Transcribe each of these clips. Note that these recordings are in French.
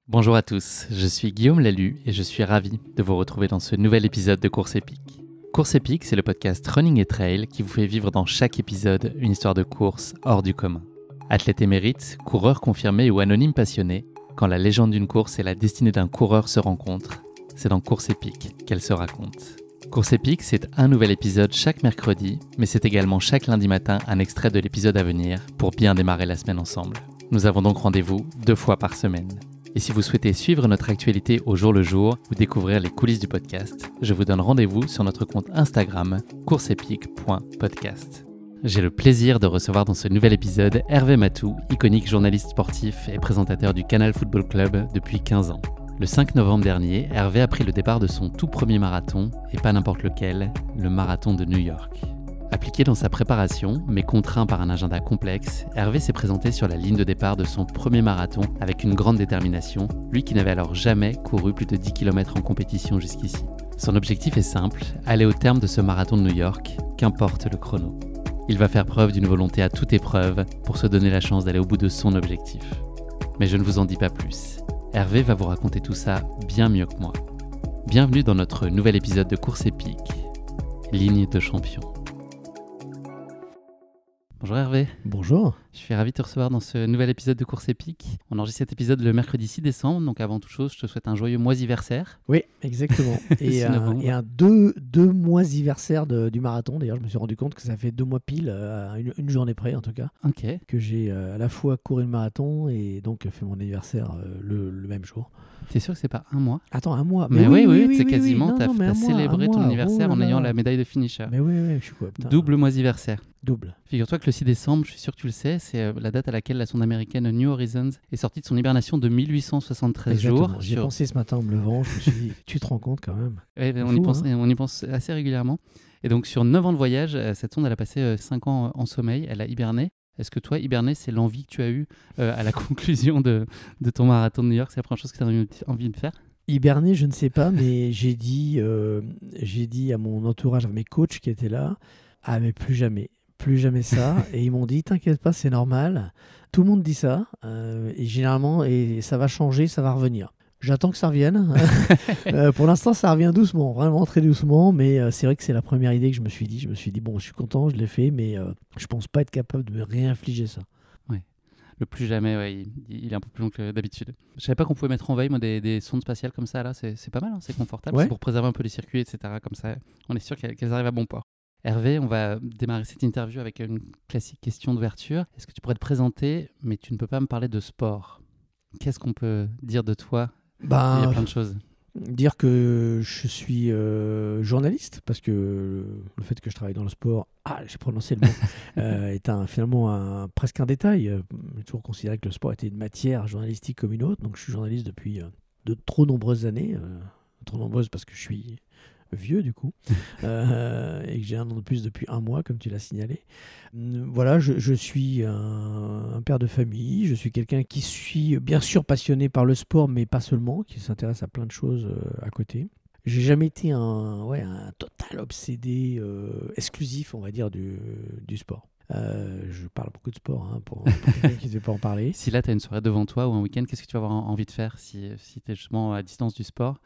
Bonjour à tous, je suis Guillaume Lalu et je suis ravi de vous retrouver dans ce nouvel épisode de Course Épique. Course Épique, c'est le podcast Running et Trail qui vous fait vivre dans chaque épisode une histoire de course hors du commun. Athlète émérite, coureur confirmé ou anonyme passionné, quand la légende d'une course et la destinée d'un coureur se rencontrent, c'est dans Course Épique qu'elle se raconte. Course Épique, c'est un nouvel épisode chaque mercredi, mais c'est également chaque lundi matin un extrait de l'épisode à venir pour bien démarrer la semaine ensemble. Nous avons donc rendez-vous 2 fois par semaine. Et si vous souhaitez suivre notre actualité au jour le jour ou découvrir les coulisses du podcast, je vous donne rendez-vous sur notre compte Instagram courseepique.podcast. J'ai le plaisir de recevoir dans ce nouvel épisode Hervé Matou, iconique journaliste sportif et présentateur du Canal Football Club depuis 15 ans. Le 5 novembre dernier, Hervé a pris le départ de son tout premier marathon, et pas n'importe lequel, le marathon de New York. Appliqué dans sa préparation, mais contraint par un agenda complexe, Hervé s'est présenté sur la ligne de départ de son premier marathon avec une grande détermination, lui qui n'avait alors jamais couru plus de 10 km en compétition jusqu'ici. Son objectif est simple, aller au terme de ce marathon de New York, qu'importe le chrono. Il va faire preuve d'une volonté à toute épreuve pour se donner la chance d'aller au bout de son objectif. Mais je ne vous en dis pas plus. Hervé va vous raconter tout ça bien mieux que moi. Bienvenue dans notre nouvel épisode de Course Épique, Ligne de champion. Bonjour Hervé. Bonjour. Je suis ravi de te recevoir dans ce nouvel épisode de Course Épique. On enregistre cet épisode le mercredi 6 décembre, donc avant toute chose, je te souhaite un joyeux moisiversaire. Oui, exactement. et un deux moisiversaire du marathon. D'ailleurs, je me suis rendu compte que ça fait 2 mois pile, à une journée près en tout cas, que j'ai à la fois couru le marathon et donc fait mon anniversaire le même jour. T'es sûr que c'est pas un mois? Attends, un mois. Mais oui, c'est quasiment, t'as célébré ton anniversaire en ayant la médaille de finisher. Mais oui, je suis quoi, putain. Double moisiversaire. Double. Figure-toi que le 6 décembre, je suis sûr que tu le sais, c'est la date à laquelle la sonde américaine New Horizons est sortie de son hibernation de 1873 jours. J'y ai pensé ce matin en me levant, je me suis dit, tu te rends compte quand même. Oui, on y pense assez régulièrement. Et donc sur 9 ans de voyage, cette sonde elle a passé 5 ans en sommeil, elle a hiberné. Est-ce que toi, hiberner, c'est l'envie que tu as eue à la conclusion de ton marathon de New York? C'est la première chose que tu as envie de faire? Hiberner, je ne sais pas, mais j'ai dit à mon entourage, à mes coachs qui étaient là, mais plus jamais ça. Et ils m'ont dit, t'inquiète pas, c'est normal. Tout le monde dit ça, et généralement, et ça va changer, ça va revenir. J'attends que ça revienne. Pour l'instant, ça revient doucement, vraiment très doucement, mais c'est vrai que c'est la première idée que je me suis dit. Je me suis dit, bon, je suis content, je l'ai fait, mais je pense pas être capable de me réinfliger ça. Ouais. Le plus jamais, ouais, il est un peu plus long que d'habitude. Je savais pas qu'on pouvait mettre en veille des sondes spatiales comme ça, là, c'est pas mal, hein, c'est confortable, ouais. C'est pour préserver un peu les circuits, etc. Comme ça, on est sûr qu'elles arrivent à bon port. Hervé, on va démarrer cette interview avec une classique question d'ouverture. Est-ce que tu pourrais te présenter, mais tu ne peux pas me parler de sport? Qu'est-ce qu'on peut dire de toi? Il y a plein de choses. Dire que je suis journaliste, parce que le fait que je travaille dans le sport, j'ai prononcé le mot, est finalement presque un détail. J'ai toujours considéré que le sport était une matière journalistique comme une autre, donc je suis journaliste depuis de trop nombreuses années, trop nombreuses parce que je suis vieux du coup, et que j'ai un an de plus depuis 1 mois, comme tu l'as signalé. Voilà, je suis un père de famille, je suis quelqu'un qui suis bien sûr passionné par le sport, mais pas seulement, qui s'intéresse à plein de choses à côté. J'ai jamais été un total obsédé exclusif, on va dire, du sport. Je parle beaucoup de sport, pour quelqu'un qui ne sait pas en parler. Si là, tu as une soirée devant toi ou un week-end, qu'est-ce que tu vas avoir envie de faire si tu es justement à distance du sport?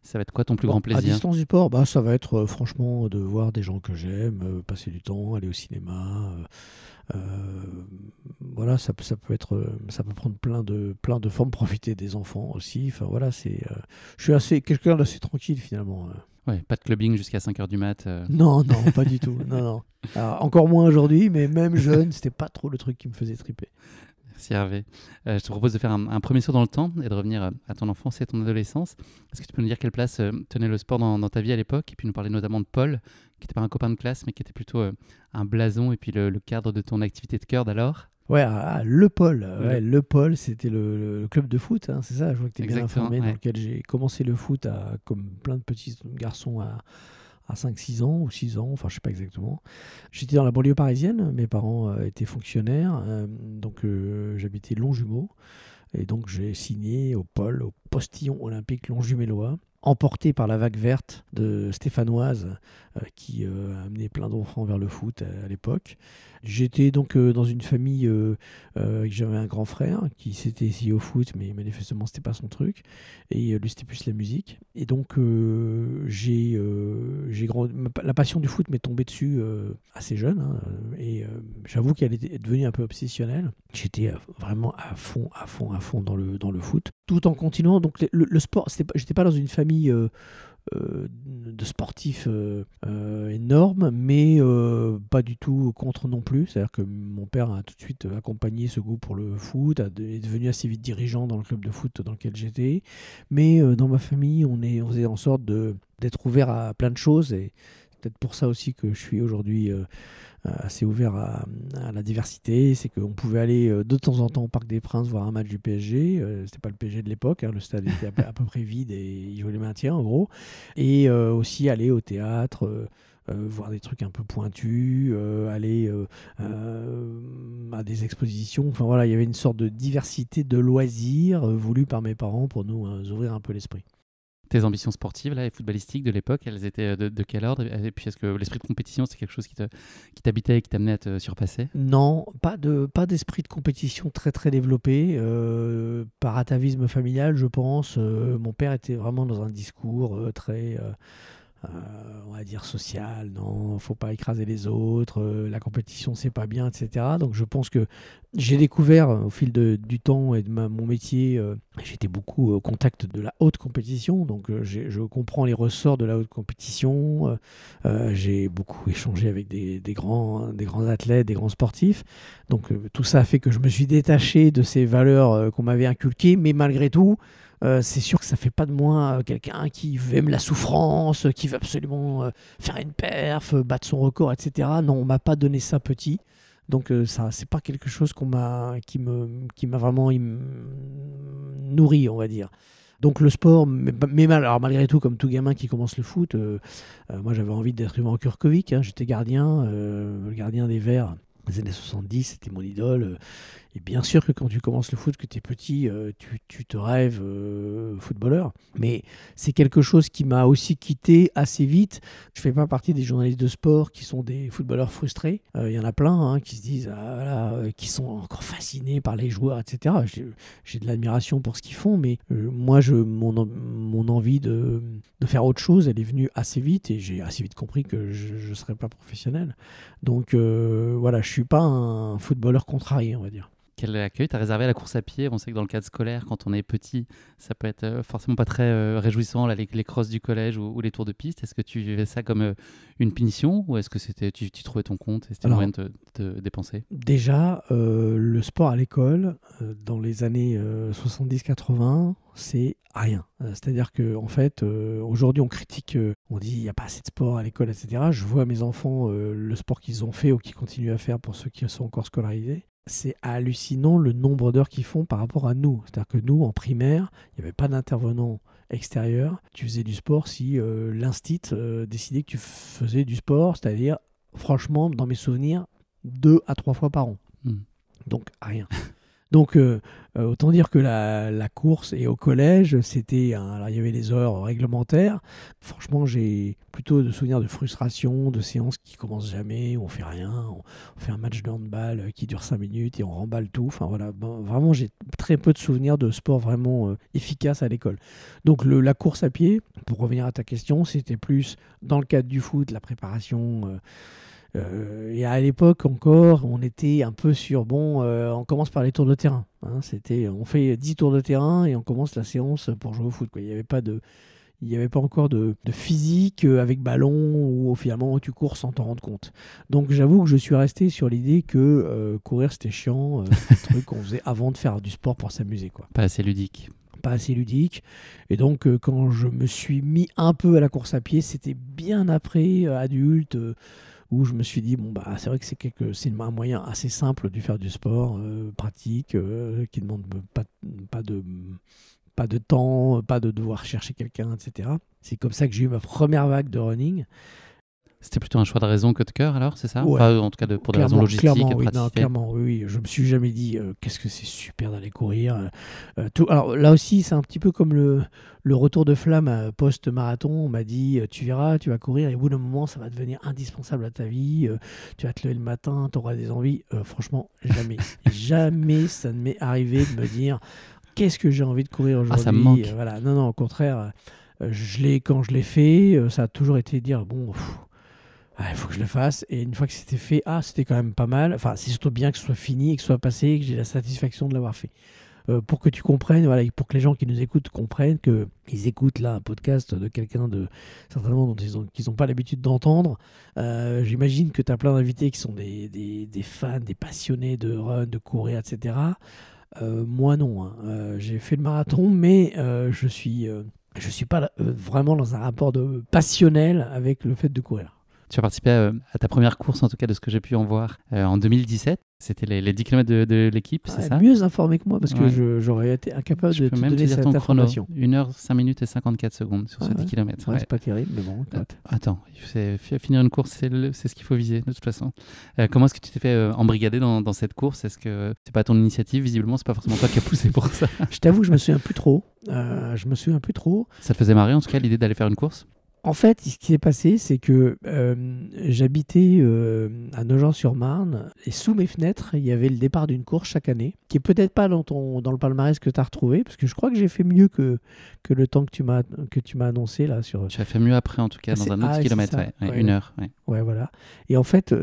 Ça va être quoi ton plus grand plaisir? À distance du sport, ça va être franchement de voir des gens que j'aime, passer du temps, aller au cinéma. Voilà, ça peut prendre plein de formes, profiter des enfants aussi. Enfin voilà, je suis quelqu'un d'assez tranquille finalement. Ouais, pas de clubbing jusqu'à 5h du mat. Non, pas du tout. Non. Alors, encore moins aujourd'hui, mais même jeune, c'était pas trop le truc qui me faisait triper. Merci Hervé. Je te propose de faire un premier saut dans le temps et de revenir à ton enfance et à ton adolescence. Est-ce que tu peux nous dire quelle place tenait le sport dans ta vie à l'époque? Et puis nous parler notamment de Paul, qui n'était pas un copain de classe, mais qui était plutôt un blason et puis le cadre de ton activité de cœur d'alors. Ouais, le Pôle. Le Pôle, c'était le club de foot, c'est ça, je vois que tu es bien informé, dans lequel j'ai commencé le foot comme plein de petits garçons à 5-6 ans ou 6 ans, enfin je sais pas exactement. J'étais dans la banlieue parisienne, mes parents étaient fonctionnaires, donc j'habitais Longjumeau, et donc j'ai signé au Pôle, au postillon olympique longjumellois, emporté par la vague verte de stéphanoise qui a amené plein d'enfants vers le foot à l'époque. J'étais donc dans une famille, j'avais un grand frère qui s'était essayé au foot, mais manifestement c'était pas son truc, et lui c'était plus la musique. Et donc la passion du foot m'est tombée dessus assez jeune, hein, et j'avoue qu'elle est devenue un peu obsessionnelle. J'étais vraiment à fond dans le foot, tout en continuant. Donc le sport, j'étais pas dans une famille de sportifs énormes, mais pas du tout contre non plus. C'est-à-dire que mon père a tout de suite accompagné ce goût pour le foot, est devenu assez vite dirigeant dans le club de foot dans lequel j'étais. Mais dans ma famille, on faisait en sorte d'être ouvert à plein de choses, et c'est peut-être pour ça aussi que je suis aujourd'hui assez ouvert à la diversité. C'est qu'on pouvait aller de temps en temps au Parc des Princes voir un match du PSG. C'était pas le PSG de l'époque, hein, le stade était à peu près vide et il jouait les maintien en gros. Et aussi aller au théâtre, voir des trucs un peu pointus, aller à des expositions. Enfin voilà, il y avait une sorte de diversité de loisirs voulue par mes parents pour nous ouvrir un peu l'esprit. Tes ambitions sportives là, et footballistiques de l'époque, elles étaient de quel ordre? Et puis est-ce que l'esprit de compétition, c'est quelque chose qui t'habitait et qui t'amenait à te surpasser? Non, pas d'esprit de compétition très très développé. Par atavisme familial, je pense. Mon père était vraiment dans un discours très, on va dire, social. Non, faut pas écraser les autres. La compétition, c'est pas bien, etc. Donc je pense que j'ai découvert au fil du temps et de mon métier, j'étais beaucoup au contact de la haute compétition. Donc je comprends les ressorts de la haute compétition. J'ai beaucoup échangé avec des grands athlètes, des grands sportifs. Donc tout ça a fait que je me suis détaché de ces valeurs qu'on m'avait inculquées. Mais malgré tout, c'est sûr que ça fait pas de moi quelqu'un qui aime la souffrance, qui veut absolument faire une perf, battre son record, etc. Non, on m'a pas donné ça petit. Donc ça, c'est pas quelque chose qui m'a vraiment nourri, on va dire. Donc le sport, alors malgré tout, comme tout gamin qui commence le foot, moi j'avais envie d'être Ivan Kurkovic, hein, j'étais gardien, le gardien des Verts des années 70, c'était mon idole. Et bien sûr que quand tu commences le foot, que tu es petit, tu te rêves footballeur. Mais c'est quelque chose qui m'a aussi quitté assez vite. Je ne fais pas partie des journalistes de sport qui sont des footballeurs frustrés. Il y en a plein hein, qui se disent, qui sont encore fascinés par les joueurs, etc. J'ai de l'admiration pour ce qu'ils font, mais moi, mon envie de faire autre chose, elle est venue assez vite, et j'ai assez vite compris que je ne serais pas professionnel. Donc voilà, je ne suis pas un footballeur contrarié, on va dire. Quel accueil t'as réservé à la course à pied? On sait que dans le cadre scolaire, quand on est petit, ça peut être forcément pas très réjouissant, là, les crosses du collège ou les tours de piste. Est-ce que tu vivais ça comme une punition, ou est-ce que tu trouvais ton compte et c'était le moyen de te dépenser? Déjà, le sport à l'école, dans les années 70-80, c'est rien. C'est-à-dire qu'en fait, aujourd'hui, on critique, on dit il n'y a pas assez de sport à l'école, etc. Je vois mes enfants, le sport qu'ils ont fait ou qu'ils continuent à faire pour ceux qui sont encore scolarisés. C'est hallucinant le nombre d'heures qu'ils font par rapport à nous. C'est-à-dire que nous, en primaire, il n'y avait pas d'intervenant extérieur. Tu faisais du sport si l'instit décidait que tu faisais du sport, c'est-à-dire, franchement, dans mes souvenirs, 2 à 3 fois par an. Donc, rien. Donc, autant dire que la course et au collège, alors, il y avait les heures réglementaires. Franchement, j'ai plutôt de souvenirs de frustration, de séances qui commencent jamais, où on fait rien, on fait un match de handball qui dure 5 minutes et on remballe tout. Enfin voilà, vraiment, j'ai très peu de souvenirs de sport vraiment efficace à l'école. Donc, la course à pied, pour revenir à ta question, c'était plus dans le cadre du foot, la préparation. Et à l'époque encore, on était un peu sur, on commence par les tours de terrain. Hein, on fait 10 tours de terrain et on commence la séance pour jouer au foot. Quoi. Il n'y avait pas encore de physique avec ballon où finalement tu cours sans t'en rendre compte. Donc j'avoue que je suis resté sur l'idée que courir c'était chiant, c'est un truc qu'on faisait avant de faire du sport pour s'amuser. Quoi. Pas assez ludique. Pas assez ludique. Et donc quand je me suis mis un peu à la course à pied, c'était bien après, adulte, où je me suis dit, c'est vrai que c'est un moyen assez simple de faire du sport, pratique, qui ne demande pas de temps, pas de devoir chercher quelqu'un, etc. C'est comme ça que j'ai eu ma première vague de running. C'était plutôt un choix de raison que de cœur, alors, c'est ça? Ouais. Enfin, en tout cas, pour des raisons logistiques et Oui, praticité. clairement, oui. Je me suis jamais dit qu'est-ce que c'est super d'aller courir. Tout. Alors là aussi, c'est un petit peu comme le retour de flamme post-marathon. On m'a dit tu verras, tu vas courir et au bout d'un moment, ça va devenir indispensable à ta vie. Tu vas te lever le matin, tu auras des envies. Franchement, jamais. Jamais ça ne m'est arrivé de me dire qu'est-ce que j'ai envie de courir aujourd'hui. Ça me manque. Voilà. Non, au contraire, quand je l'ai fait, ça a toujours été dire bon. Il faut que je le fasse. Et une fois que c'était fait, c'était quand même pas mal. Enfin, c'est surtout bien que ce soit fini et que ce soit passé et que j'ai la satisfaction de l'avoir fait. Pour que tu comprennes, voilà, et pour que les gens qui nous écoutent comprennent qu'ils écoutent là un podcast de quelqu'un certainement dont qu'ils n'ont pas l'habitude d'entendre. J'imagine que tu as plein d'invités qui sont des fans, des passionnés de run, de courir, etc. Moi non. J'ai fait le marathon, mais je suis pas vraiment dans un rapport de passionnel avec le fait de courir. Tu as participé à ta première course, en tout cas de ce que j'ai pu en voir, en 2017. C'était les 10 km de l'équipe, c'est ça? Mieux informé que moi, parce que j'aurais été incapable de te donner cette information. 1h, 5 minutes et 54 secondes sur ces 10 km. Ouais. C'est pas terrible, mais bon. Attends, finir une course, c'est ce qu'il faut viser, de toute façon. Comment est-ce que tu t'es fait embrigader dans cette course? Est-ce que c'est pas ton initiative? Visiblement, c'est pas forcément toi qui as poussé pour ça. Je t'avoue que je me souviens plus trop. Ça te faisait marrer, en tout cas, l'idée d'aller faire une course? En fait, ce qui s'est passé, c'est que j'habitais à Nogent-sur-Marne et sous mes fenêtres, il y avait le départ d'une course chaque année, qui est peut-être pas dans le palmarès que tu as retrouvé, parce que je crois que j'ai fait mieux que le temps que tu m'as annoncé là sur. Tu as fait mieux après, en tout cas, dans un autre kilomètre, une heure. Ouais, voilà. Et en fait,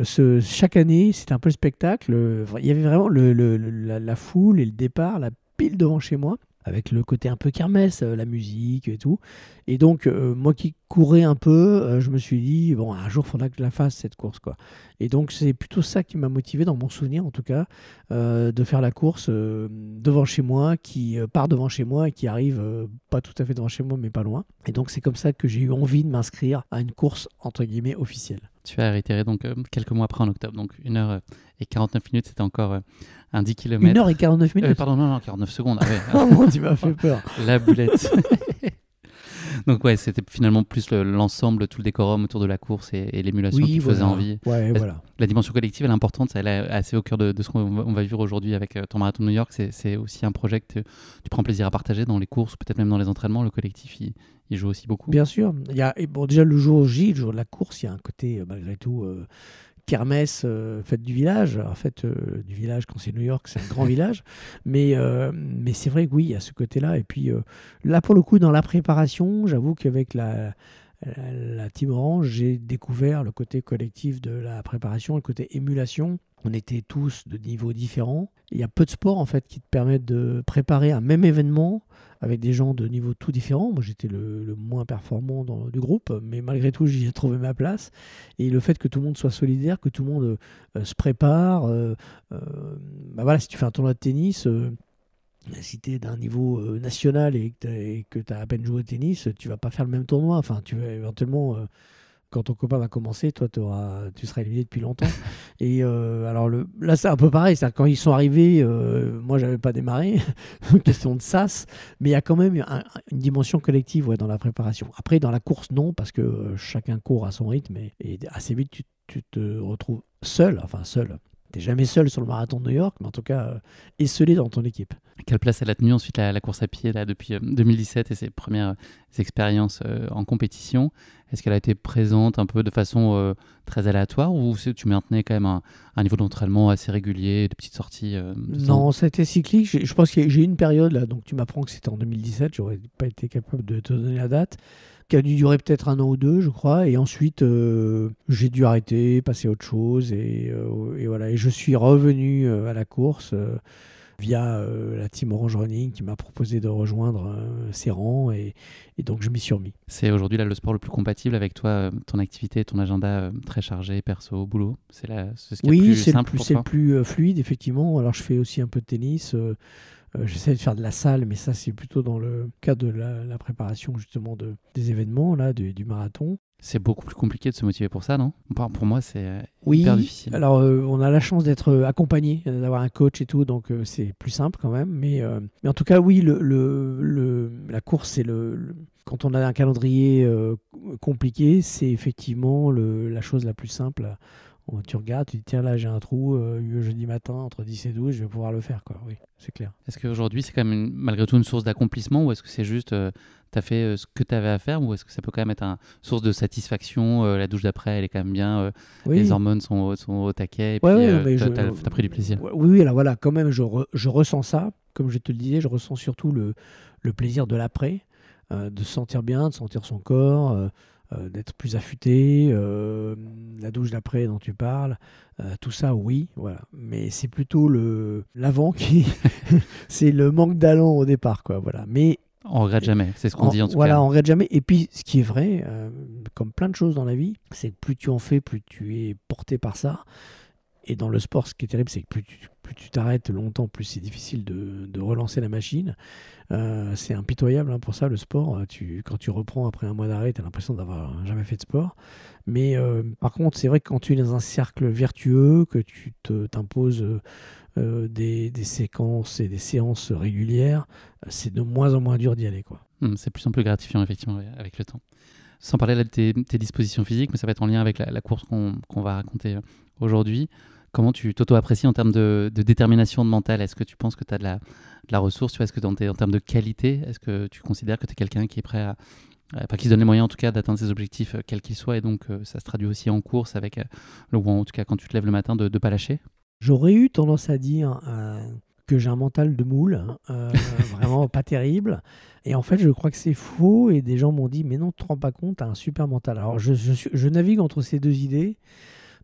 chaque année, c'était un peu le spectacle. Il y avait vraiment la foule et le départ, la pile devant chez moi, avec le côté un peu kermesse, la musique et tout. Et donc, moi qui courais un peu, je me suis dit, bon, un jour, il faudra que je la fasse, cette course, quoi. Et donc, c'est plutôt ça qui m'a motivé, dans mon souvenir, en tout cas, de faire la course devant chez moi, qui part devant chez moi et qui arrive, pas tout à fait devant chez moi, mais pas loin. Et donc, c'est comme ça que j'ai eu envie de m'inscrire à une course, entre guillemets, officielle. Tu as réitéré donc quelques mois après, en octobre. Donc 1h et 49 minutes, c'était encore un 10 km. 1h et 49 minutes Pardon, non, 49 secondes. Ah ouais. Oh, tu m'as fait peur. La boulette. Donc ouais, c'était finalement plus l'ensemble, tout le décorum autour de la course et l'émulation qui faisait envie. Ouais, voilà. La dimension collective, elle est importante, elle est assez au cœur de ce qu'on va vivre aujourd'hui avec ton marathon de New York. C'est aussi un projet que tu prends plaisir à partager dans les courses, peut-être même dans les entraînements. Le collectif, il joue aussi beaucoup. Bien sûr. Déjà, le jour J, le jour de la course, il y a un côté, malgré tout, kermesse, fête du village. Alors, fête du village, quand c'est New York, c'est un grand village. Mais c'est vrai que oui, il y a ce côté-là. Et puis, là, pour le coup, dans la préparation, j'avoue qu'avec la Team Orange, j'ai découvert le côté collectif de la préparation, le côté émulation. On était tous de niveaux différents. Il y a peu de sports en fait qui te permettent de préparer un même événement avec des gens de niveaux tout différents. Moi, j'étais le moins performant du groupe, mais malgré tout, j'y ai trouvé ma place. Et le fait que tout le monde soit solidaire, que tout le monde se prépare. Voilà, si tu fais un tournoi de tennis, si tu es d'un niveau national et que tu as à peine joué au tennis, tu vas pas faire le même tournoi. Enfin, tu vas éventuellement... quand ton copain va commencer, toi, tu seras éliminé depuis longtemps. Et alors là, c'est un peu pareil. C'est-à-dire, quand ils sont arrivés, moi, j'avais pas démarré. Question de sas. Mais il y a quand même une dimension collective dans la préparation. Après, dans la course, non, parce que chacun court à son rythme. Et assez vite, tu te retrouves seul. Enfin, seul. Tu n'es jamais seul sur le marathon de New York, mais en tout cas, esselé dans ton équipe. Quelle place elle a tenu ensuite la course à pied là, depuis 2017 et ses premières expériences en compétition? Est-ce qu'elle a été présente un peu de façon très aléatoire ou tu maintenais quand même un niveau d'entraînement assez régulier, de petites sorties Non, ça a été cyclique. Je pense que j'ai eu une période, là, donc tu m'apprends que c'était en 2017, j'aurais pas été capable de te donner la date, qui a dû durer peut-être 1 an ou 2, je crois. Et ensuite, j'ai dû arrêter, passer à autre chose. Et voilà. Et je suis revenu à la course via la Team Orange Running qui m'a proposé de rejoindre ses rangs. Et donc, je m'y suis remis. C'est aujourd'hui là, le sport le plus compatible avec toi, ton activité, ton agenda très chargé, perso, boulot? C'est ce qui est le plus simple pour toi? c'est le plus fluide, effectivement. Alors, je fais aussi un peu de tennis. J'essaie de faire de la salle, mais ça, c'est plutôt dans le cadre de la préparation, justement, des événements, là, du marathon. C'est beaucoup plus compliqué de se motiver pour ça, non? Pour moi, c'est hyper difficile. Alors, on a la chance d'être accompagné, d'avoir un coach et tout, donc c'est plus simple quand même. Mais en tout cas, oui, la course, c'est quand on a un calendrier compliqué, c'est effectivement la chose la plus simple. Tu regardes, tu dis tiens là j'ai un trou jeudi matin entre 10 et 12, je vais pouvoir le faire quoi. Oui, c'est clair. Est-ce qu'aujourd'hui c'est quand même malgré tout une source d'accomplissement ou est-ce que c'est juste tu as fait ce que tu avais à faire ou est-ce que ça peut quand même être une source de satisfaction la douche d'après elle est quand même bien, Oui. les hormones sont au taquet et Ouais, puis mais t'as pris du plaisir. Oui, alors voilà, quand même je ressens ça, comme je te le disais, je ressens surtout le plaisir de l'après, de se sentir bien, de sentir son corps, d'être plus affûté, la douche d'après dont tu parles, tout ça, oui, voilà. Mais c'est plutôt l'avant qui, c'est le manque d'allant au départ, quoi, voilà. Mais On regrette jamais, c'est ce qu'on dit en tout voilà, cas. on regrette jamais. Et puis, ce qui est vrai, comme plein de choses dans la vie, c'est que plus tu en fais, plus tu es porté par ça. Et dans le sport, ce qui est terrible, c'est que plus tu t'arrêtes longtemps, plus c'est difficile de relancer la machine. C'est impitoyable hein, pour ça, le sport. Quand tu reprends après un mois d'arrêt, tu as l'impression d'avoir jamais fait de sport. Mais par contre, c'est vrai que quand tu es dans un cercle vertueux, que tu t'imposes des séquences et des séances régulières, c'est de moins en moins dur d'y aller, quoi. C'est plus en plus gratifiant effectivement avec le temps. Sans parler là de tes dispositions physiques, mais ça va être en lien avec la course qu'on va raconter aujourd'hui. Comment tu t'auto-apprécies en termes de détermination de mental? Est-ce que tu penses que tu as de la ressource? Tu vois, est-ce que en termes de qualité, est-ce que tu considères que tu es quelqu'un qui est prêt qui se donne les moyens en tout cas d'atteindre ses objectifs quels qu'ils soient et donc ça se traduit aussi en course avec ou en tout cas quand tu te lèves le matin de ne pas lâcher? J'aurais eu tendance à dire que j'ai un mental de moule, vraiment pas terrible. Et en fait, je crois que c'est faux. Et des gens m'ont dit, mais non, tu te rends pas compte, tu as un super mental. Alors, je navigue entre ces deux idées.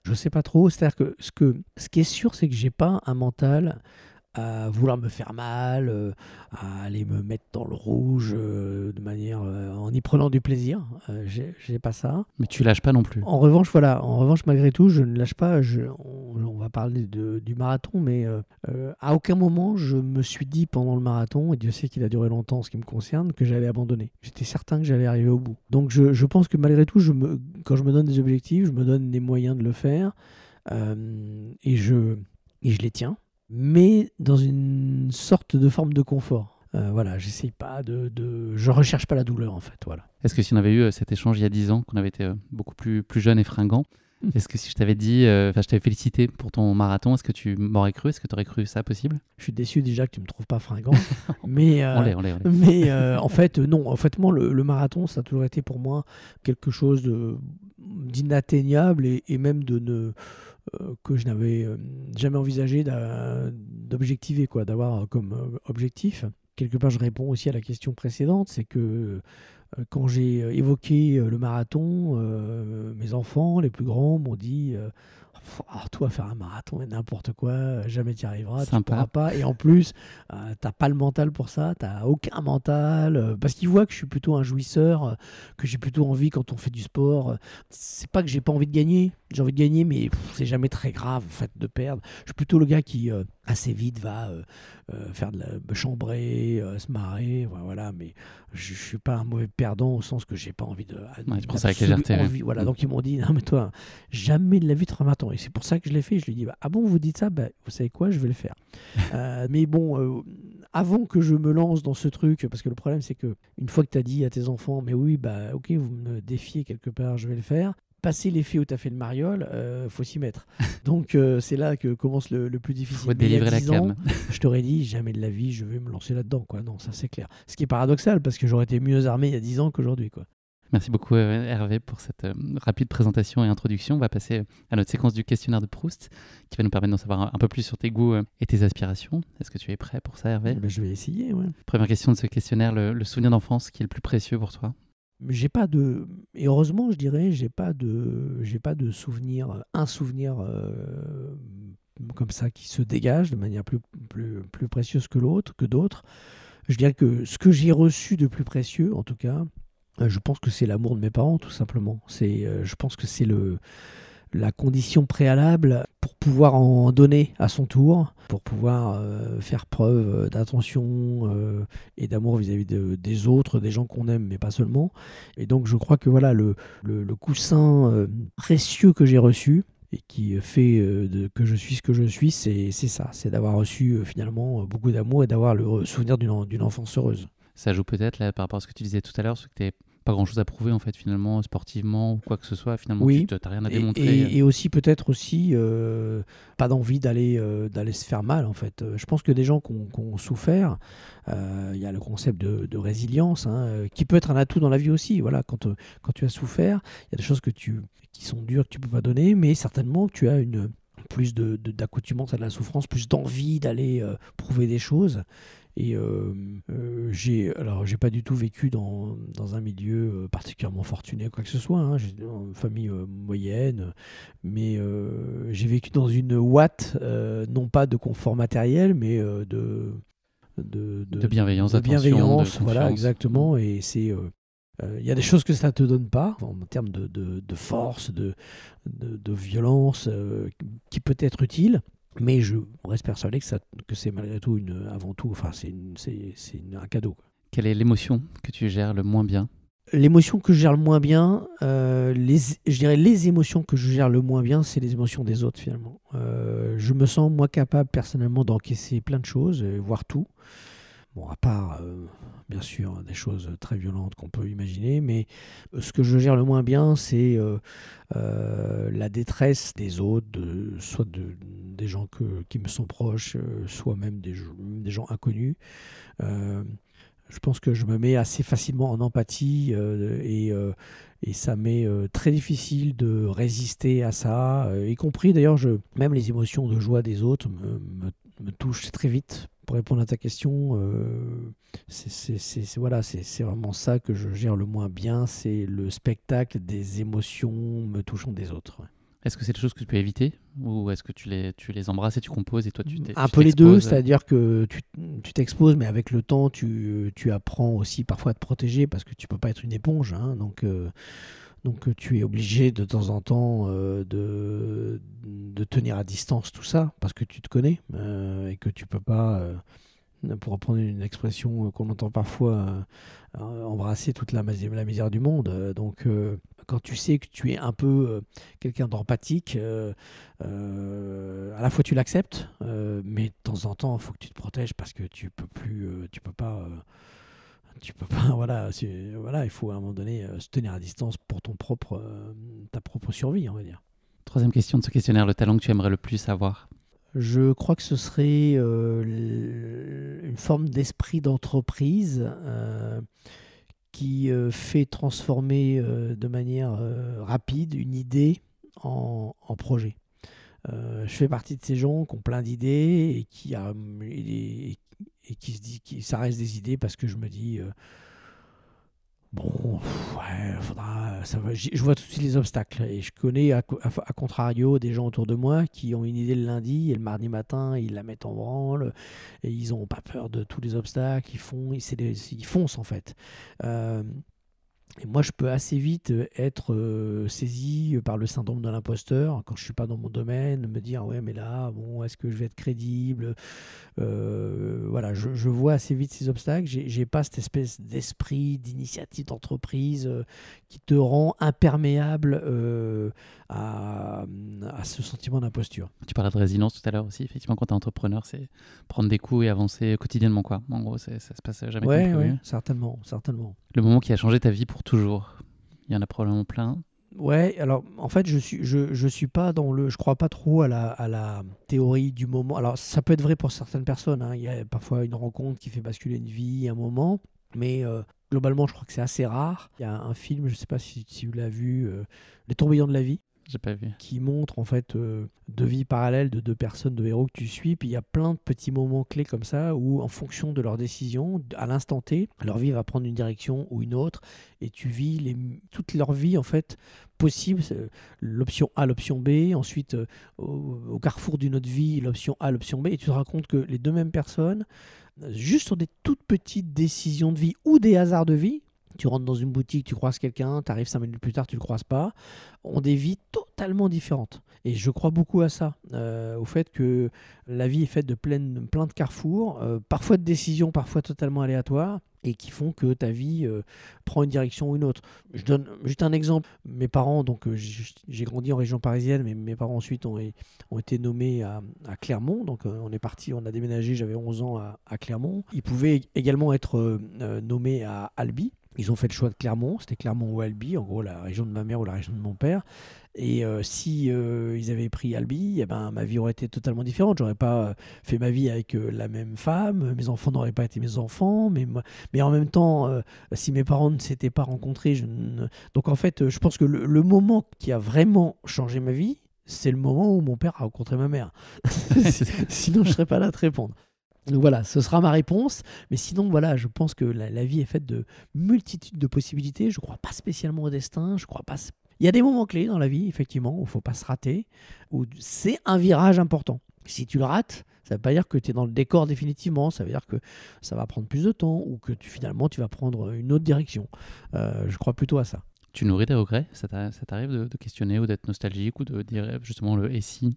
Je sais pas trop. C'est-à-dire que ce qui est sûr, c'est que j'ai pas un mental à vouloir me faire mal, à aller me mettre dans le rouge de manière en y prenant du plaisir. J'ai pas ça. Mais tu lâches pas non plus. En revanche, malgré tout, je ne lâche pas. On va parler du marathon, mais à aucun moment je me suis dit pendant le marathon, et Dieu sait qu'il a duré longtemps en ce qui me concerne, que j'allais abandonner. J'étais certain que j'allais arriver au bout. Donc je pense que malgré tout, quand je me donne des objectifs, je me donne les moyens de le faire et je les tiens, mais dans une sorte de forme de confort. Voilà, j'essaye pas je recherche pas la douleur en fait, voilà. Est-ce que si on avait eu cet échange il y a 10 ans, qu'on avait été beaucoup plus jeune et fringant, est-ce que si je t'avais dit, je t'avais félicité pour ton marathon, est-ce que tu m'aurais cru? Est-ce que tu aurais cru ça possible? Je suis déçu déjà que tu me trouves pas fringant, mais on l'est. Mais en fait non, en fait moi le marathon ça a toujours été pour moi quelque chose d'inatteignable et même que je n'avais jamais envisagé d'objectiver, quoi, d'avoir comme objectif. Quelque part, je réponds aussi à la question précédente, c'est que quand j'ai évoqué le marathon, mes enfants, les plus grands, m'ont dit toi, faire un marathon, mais n'importe quoi, jamais tu y arriveras, tu ne pourras pas. Et en plus, tu n'as pas le mental pour ça, tu n'as aucun mental. Parce qu'ils voient que je suis plutôt un jouisseur, que j'ai plutôt envie quand on fait du sport. C'est pas que j'ai pas envie de gagner, j'ai envie de gagner, mais c'est jamais très grave en fait, de perdre. Je suis plutôt le gars qui assez vite va faire chambrer, se marrer, voilà, mais je suis pas un mauvais perdant au sens que j'ai pas envie de. Tu prends ça avec légèreté. Voilà, donc ils m'ont dit non mais toi, jamais de la vie tu feras un marathon. Et c'est pour ça que je l'ai fait. Je lui ai dit ah bon, vous dites ça, vous savez quoi, je vais le faire. Mais bon, avant que je me lance dans ce truc, parce que le problème c'est que une fois que tu as dit à tes enfants mais oui ok, vous me défiez quelque part, je vais le faire. Passer l'effet où tu as fait le mariole, faut s'y mettre. Donc c'est là que commence le plus difficile. Faut délivrer la cam. Je t'aurais dit jamais de la vie je vais me lancer là-dedans, quoi. Non, ça c'est clair. Ce qui est paradoxal parce que j'aurais été mieux armé il y a 10 ans qu'aujourd'hui, quoi. Merci beaucoup Hervé pour cette rapide présentation et introduction. On va passer à notre séquence du questionnaire de Proust qui va nous permettre d'en savoir un peu plus sur tes goûts et tes aspirations. Est-ce que tu es prêt pour ça, Hervé? Je vais essayer, ouais. Première question de ce questionnaire, le souvenir d'enfance qui est le plus précieux pour toi? J'ai pas de, et heureusement je dirais, j'ai pas de souvenir, un souvenir comme ça qui se dégage de manière plus précieuse que d'autres. Je dirais que ce que j'ai reçu de plus précieux, en tout cas, je pense que c'est l'amour de mes parents, tout simplement. Je pense que c'est la condition préalable pour pouvoir en donner à son tour, pour pouvoir faire preuve d'attention et d'amour vis-à-vis des autres, des gens qu'on aime, mais pas seulement. Et donc je crois que voilà le coussin précieux que j'ai reçu et qui fait que je suis ce que je suis, c'est ça, c'est d'avoir reçu finalement beaucoup d'amour et d'avoir le souvenir d'une enfance heureuse. Ça joue peut-être là, par rapport à ce que tu disais tout à l'heure, ce que tu n'es pas grand-chose à prouver en fait finalement, sportivement ou quoi que ce soit. Finalement, Oui. tu n'as rien à démontrer. Et aussi peut-être aussi pas d'envie d'aller se faire mal en fait. Je pense que des gens qui ont souffert, il y a le concept de résilience qui peut être un atout dans la vie aussi. Voilà, quand tu as souffert, il y a des choses qui sont dures que tu peux pas donner, mais certainement que tu as plus d'accoutumance à de la souffrance, plus d'envie d'aller prouver des choses. Et j'ai pas du tout vécu dans un milieu particulièrement fortuné, quoi que ce soit. J'ai une famille moyenne, mais j'ai vécu dans une ouate, non pas de confort matériel, mais De bienveillance, de d'attention, bienveillance, de voilà, confiance. exactement. Et c'est il y a des choses que ça ne te donne pas en termes de force, de violence, qui peut être utile. Mais je reste persuadé que c'est malgré tout avant tout, enfin c'est un cadeau. Quelle est l'émotion que tu gères le moins bien? L'émotion que je gère le moins bien, je dirais les émotions que je gère le moins bien, c'est les émotions des autres finalement. Je me sens moi capable personnellement d'encaisser plein de choses, voire tout. Bon, à part, bien sûr, des choses très violentes qu'on peut imaginer, mais ce que je gère le moins bien, c'est la détresse des autres, soit des gens qui me sont proches, soit même des gens inconnus. Je pense que je me mets assez facilement en empathie et ça m'est très difficile de résister à ça, y compris d'ailleurs, même les émotions de joie des autres me touchent très vite. Pour répondre à ta question, c'est vraiment ça que je gère le moins bien, c'est le spectacle des émotions me touchant des autres. Ouais. Est-ce que c'est des choses que tu peux éviter ou est-ce que tu les embrasses et tu composes et toi Un tu peu les deux, t'exposes? c'est-à-dire que tu t'exposes, mais avec le temps, tu apprends aussi parfois à te protéger parce que tu peux pas être une éponge. Donc tu es obligé de temps en temps de tenir à distance tout ça parce que tu te connais et que tu peux pas, pour reprendre une expression qu'on entend parfois, embrasser toute la misère du monde. Donc quand tu sais que tu es un peu quelqu'un d'empathique, à la fois tu l'acceptes, mais de temps en temps il faut que tu te protèges parce que tu peux plus, tu peux pas. Tu peux pas, voilà, il faut à un moment donné se tenir à distance pour ta propre survie, on va dire. Troisième question de ce questionnaire, le talent que tu aimerais le plus avoir? Je crois que ce serait une forme d'esprit d'entreprise qui fait transformer de manière rapide une idée en projet. Je fais partie de ces gens qui ont plein d'idées et qui se dit que ça reste des idées parce que je me dis bon, ouais, faudra, ça va, je vois tout de suite les obstacles et je connais à contrario des gens autour de moi qui ont une idée le lundi et le mardi matin ils la mettent en branle et ils n'ont pas peur de tous les obstacles, ils foncent en fait. Et moi, je peux assez vite être saisi par le syndrome de l'imposteur quand je suis pas dans mon domaine, me dire ouais, mais là, bon, est-ce que je vais être crédible? Voilà, je vois assez vite ces obstacles. J'ai pas cette espèce d'esprit d'initiative d'entreprise qui te rend imperméable à ce sentiment d'imposture. Tu parlais de résilience tout à l'heure aussi. Effectivement, quand tu es entrepreneur, c'est prendre des coups et avancer quotidiennement, quoi. En gros, ça se passe jamais comme prévu. Ouais, certainement. Le moment qui a changé ta vie pour toujours, il y en a probablement plein. Ouais, alors en fait, je suis pas je crois pas trop à la théorie du moment. Alors ça peut être vrai pour certaines personnes, hein. Il y a parfois une rencontre qui fait basculer une vie, un moment, mais globalement, je crois que c'est assez rare. Il y a un film, je sais pas si tu l'as vu, Les tourbillons de la vie, J'ai pas vu. qui montre en fait deux vies parallèles de deux personnes, de héros que tu suis. Puis il y a plein de petits moments clés comme ça où, en fonction de leurs décisions, à l'instant T, leur vie va prendre une direction ou une autre, et tu vis toute leur vie en fait possible, l'option A, l'option B, ensuite au carrefour d'une autre vie, l'option A, l'option B, et tu te rends compte que les deux mêmes personnes, juste sur des toutes petites décisions de vie ou des hasards de vie. Tu rentres dans une boutique, tu croises quelqu'un, tu arrives 5 minutes plus tard, tu ne le croises pas, ont des vies totalement différentes. Et je crois beaucoup à ça, au fait que la vie est faite de plein de carrefours, parfois de décisions, parfois totalement aléatoires, et qui font que ta vie prend une direction ou une autre. Je donne juste un exemple. Mes parents, donc j'ai grandi en région parisienne, mais mes parents ensuite ont été nommés à Clermont. Donc on a déménagé, j'avais 11 ans à Clermont. Ils pouvaient également être nommés à Albi. Ils ont fait le choix de Clermont, c'était Clermont ou Albi, en gros la région de ma mère ou la région de mon père. Et si ils avaient pris Albi, eh ben, ma vie aurait été totalement différente. J'aurais pas fait ma vie avec la même femme, mes enfants n'auraient pas été mes enfants, mais en même temps, si mes parents ne s'étaient pas rencontrés, donc en fait, je pense que le moment qui a vraiment changé ma vie, c'est le moment où mon père a rencontré ma mère. Sinon, je serais pas là à te répondre. Donc voilà, ce sera ma réponse. Mais sinon, voilà, je pense que la vie est faite de multitudes de possibilités. Je ne crois pas spécialement au destin. Je crois pas. Il y a des moments clés dans la vie, effectivement, où il ne faut pas se rater, où c'est un virage important. Si tu le rates, ça ne veut pas dire que tu es dans le décor définitivement. Ça veut dire que ça va prendre plus de temps ou que finalement, tu vas prendre une autre direction. Je crois plutôt à ça. Tu nourris des regrets? Ça t'arrive de questionner ou d'être nostalgique ou de dire justement le et si?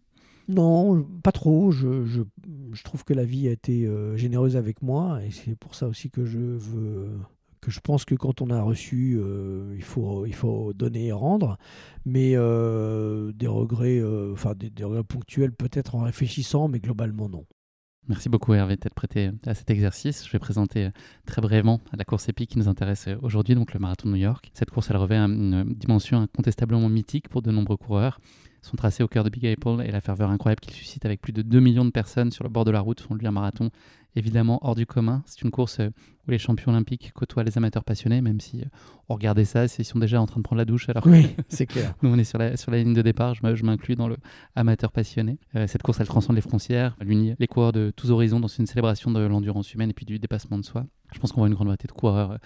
Non, pas trop. Je trouve que la vie a été généreuse avec moi et c'est pour ça aussi que je pense que quand on a reçu, il faut donner et rendre. Mais des regrets, des regrets ponctuels peut-être en réfléchissant, mais globalement non. Merci beaucoup Hervé d'être prêté à cet exercice. Je vais présenter très brièvement la course épique qui nous intéresse aujourd'hui, donc le marathon de New York. Cette course, elle revêt une dimension incontestablement mythique pour de nombreux coureurs. Son tracé au cœur de Big Apple et la ferveur incroyable qu'il suscite avec plus de 2 millions de personnes sur le bord de la route font de lui un marathon évidemment hors du commun. C'est une course où les champions olympiques côtoient les amateurs passionnés, même si on regardait ça, ils sont déjà en train de prendre la douche. Alors oui, c'est clair. Nous, on est sur la ligne de départ, je m'inclus dans le amateur passionné. Cette course, elle transcende les frontières, elle unit les coureurs de tous horizons dans une célébration de l'endurance humaine et puis du dépassement de soi. Je pense qu'on voit une grande variété de coureurs